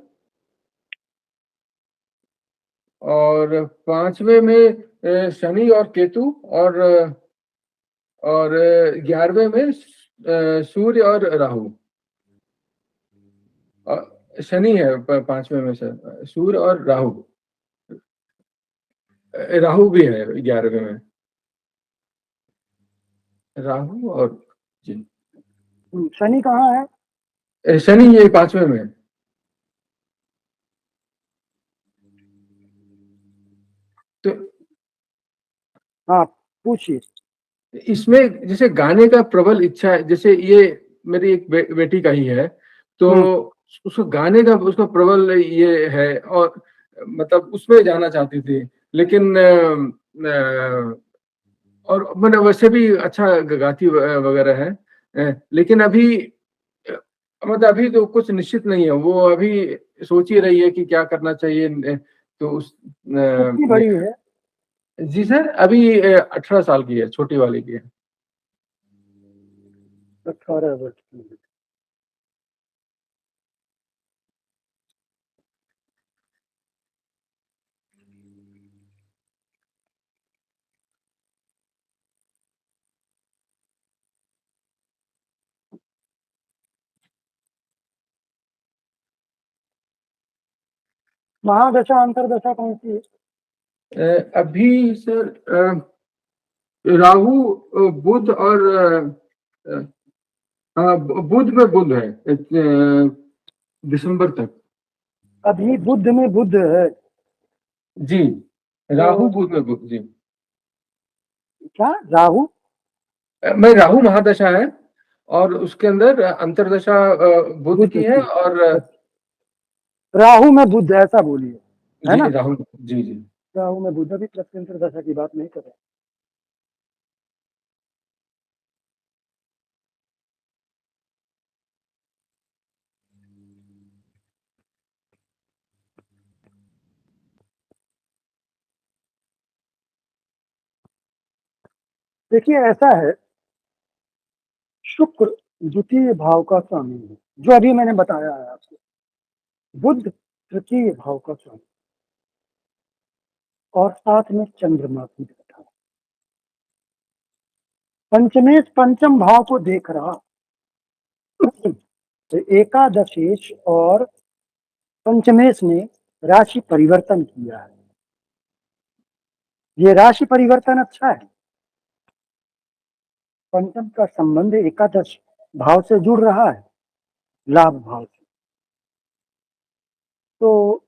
और 5वें में शनि और केतु, और 11वें में सूर्य और राहु। शनि है 5वें में सर, सूर्य और राहु। राहु भी है 11वें में, राहु और जी। शनि कहाँ है? शनि ये 5वें में। तो हाँ पूछिए। इसमें जैसे गाने का प्रबल इच्छा है, जैसे ये मेरी एक बेटी का ही है, तो उसको गाने का उसका प्रबल ये है, और मतलब उसमें जाना चाहती थी, लेकिन और मैंने वैसे भी अच्छा गाती वगैरह है, लेकिन अभी मतलब अभी तो कुछ निश्चित नहीं है, वो अभी सोच ही रही है कि क्या करना चाहिए। तो उस कितनी बड़ी है? जी सर, अभी 18 साल की है, छोटी वाली की है। 18 वर्ष की है। महादशा अंतरदशा कौन सी है? अभी सर राहु बुध और बुध में बुध है दिसंबर तक। अभी बुध में बुध है। जी, राहु बुध में बुध। जी, क्या राहु? मैं राहु महादशा है और उसके अंदर अंतरदशा बुध की है। और राहु में बुध ऐसा बोलिए, है जी ना? राहु, जी जी। राहु में बुध, अभी प्रत्यंतर दशा की बात नहीं कर रहे। देखिए ऐसा है, शुक्र द्वितीय भाव का स्वामी है, जो अभी मैंने बताया है आपको। बुध तृतीय भाव का स्वामी और साथ में चंद्रमा भी बैठा है। पंचमेश पंचम भाव को देख रहा, तो एकादशेश और पंचमेश ने राशि परिवर्तन किया है। ये राशि परिवर्तन अच्छा है। पंचम का संबंध एकादश भाव से जुड़ रहा है, लाभ भाव से। तो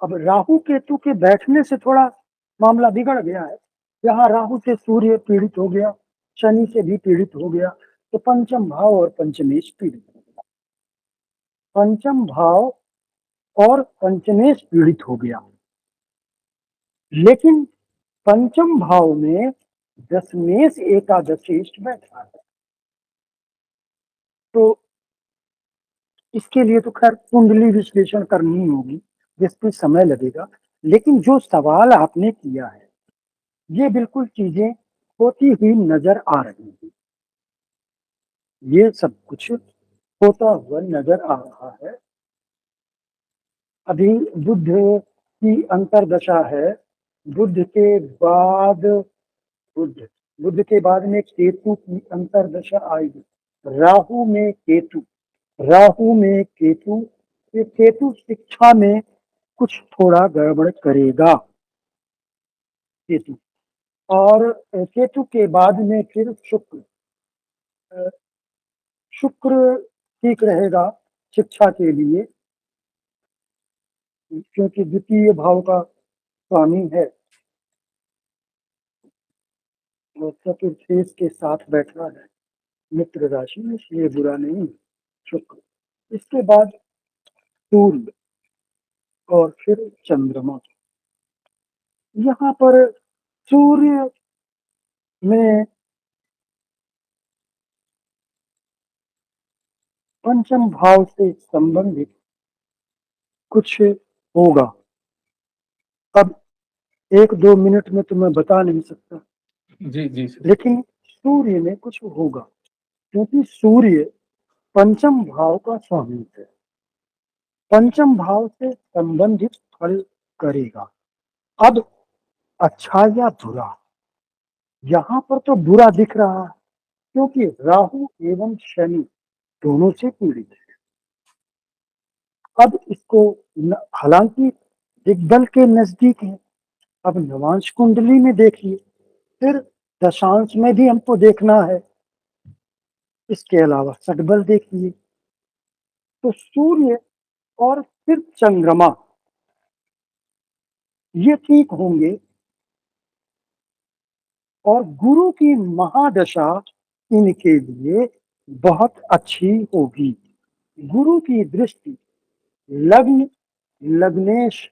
अब राहु केतु के बैठने से थोड़ा मामला बिगड़ गया है। यहाँ राहु से सूर्य पीड़ित हो गया, शनि से भी पीड़ित हो गया, तो पंचम भाव और पंचमेश पीड़ित हो गया। पंचम भाव और पंचमेश पीड़ित हो गया, लेकिन पंचम भाव में दशमेश एकादशेश बैठा है। तो इसके लिए तो खैर कुंडली विश्लेषण करनी होगी, जिसपे समय लगेगा। लेकिन जो सवाल आपने किया है, ये बिल्कुल चीजें होती हुई नजर आ रही हैं। ये सब कुछ होता हुआ नजर आ रहा है। अभी बुध की अंतरदशा है। बुध के बाद बुध बुध के बाद में केतु की अंतरदशा आएगी। राहु में केतु, राहु में केतु, ये केतु शिक्षा में कुछ थोड़ा गड़बड़ करेगा केतु। और केतु के बाद में फिर शुक्र। शुक्र ठीक रहेगा शिक्षा के लिए, क्योंकि द्वितीय भाव का स्वामी है और चतुर्थेश के साथ बैठा है मित्र राशि में, इसलिए बुरा नहीं शुक्र। इसके बाद सूर्य और फिर चंद्रमा। यहाँ पर सूर्य में पंचम भाव से संबंधित कुछ होगा। अब 1-2 मिनट में तो मैं बता नहीं सकता, जी जी सर। लेकिन सूर्य में कुछ होगा, क्योंकि सूर्य पंचम भाव का स्वामी है, पंचम भाव से संबंधित फल करेगा। अब अच्छा या बुरा, यहाँ पर तो बुरा दिख रहा है, क्योंकि राहु एवं शनि दोनों से पीड़ित है। अब इसको हालांकि दिग्बल के नजदीक है, अब नवांश कुंडली में देखिए, फिर दशांश में भी हमको देखना है, इसके अलावा सटबल देखिए। तो सूर्य और फिर चंद्रमा ये ठीक होंगे, और गुरु की महादशा इनके लिए बहुत अच्छी होगी। गुरु की दृष्टि लग्न, लग्नेश,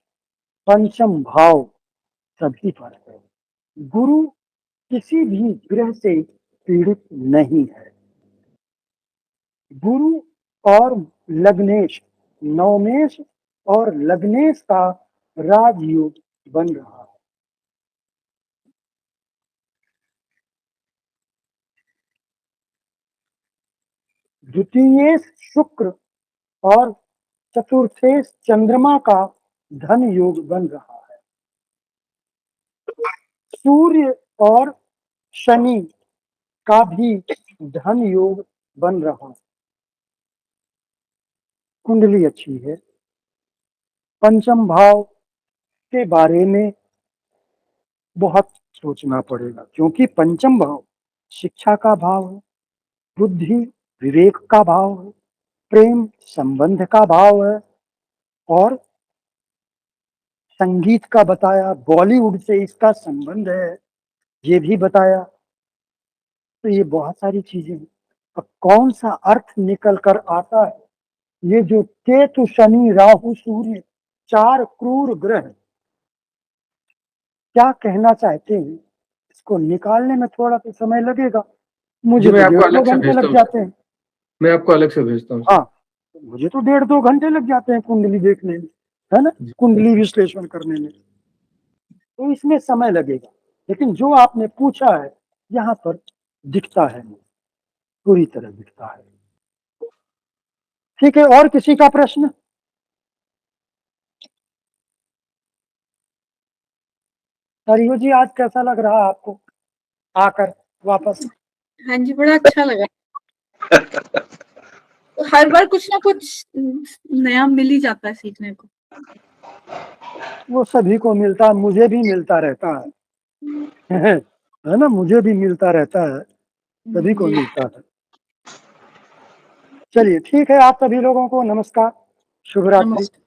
पंचम भाव सभी पर है। गुरु किसी भी ग्रह से पीड़ित नहीं है। गुरु और लग्नेश, नवमेश और लग्नेश का राजयोग बन रहा है। द्वितीय शुक्र और चतुर्थेश चंद्रमा का धन योग बन रहा है। सूर्य और शनि का भी धन योग बन रहा है। कुंडली अच्छी है। पंचम भाव इसके बारे में बहुत सोचना पड़ेगा, क्योंकि पंचम भाव शिक्षा का भाव है, बुद्धि विवेक का भाव है, प्रेम संबंध का भाव है, और संगीत का बताया, बॉलीवुड से इसका संबंध है, ये भी बताया। तो ये बहुत सारी चीजें हैं। अब कौन सा अर्थ निकल कर आता है, ये जो केतु शनि राहु सूर्य 4 क्रूर ग्रह क्या कहना चाहते हैं, इसको निकालने में थोड़ा तो समय लगेगा। मुझे मैं तो आपको 1.5-2 अलग से घंटे भेजता लग हूँ, जाते हैं। मैं आपको अलग से भेजता हूँ। हाँ, मुझे तो 1.5-2 घंटे लग जाते हैं कुंडली देखने में, है ना, कुंडली विश्लेषण करने में, तो इसमें समय लगेगा। लेकिन जो आपने पूछा है यहाँ पर दिखता है, पूरी तरह दिखता है। ठीक है, और किसी का प्रश्न? हरियो जी, आज कैसा लग रहा आपको आकर वापस? हाँ जी, बड़ा अच्छा लगा। हर बार कुछ ना कुछ नया मिल ही जाता है सीखने को। वो सभी को मिलता है, मुझे भी मिलता रहता है है ना, मुझे भी मिलता रहता है, सभी को जी। मिलता है। चलिए ठीक है, आप सभी लोगों को नमस्कार, शुभ रात्रि। नमस्कार।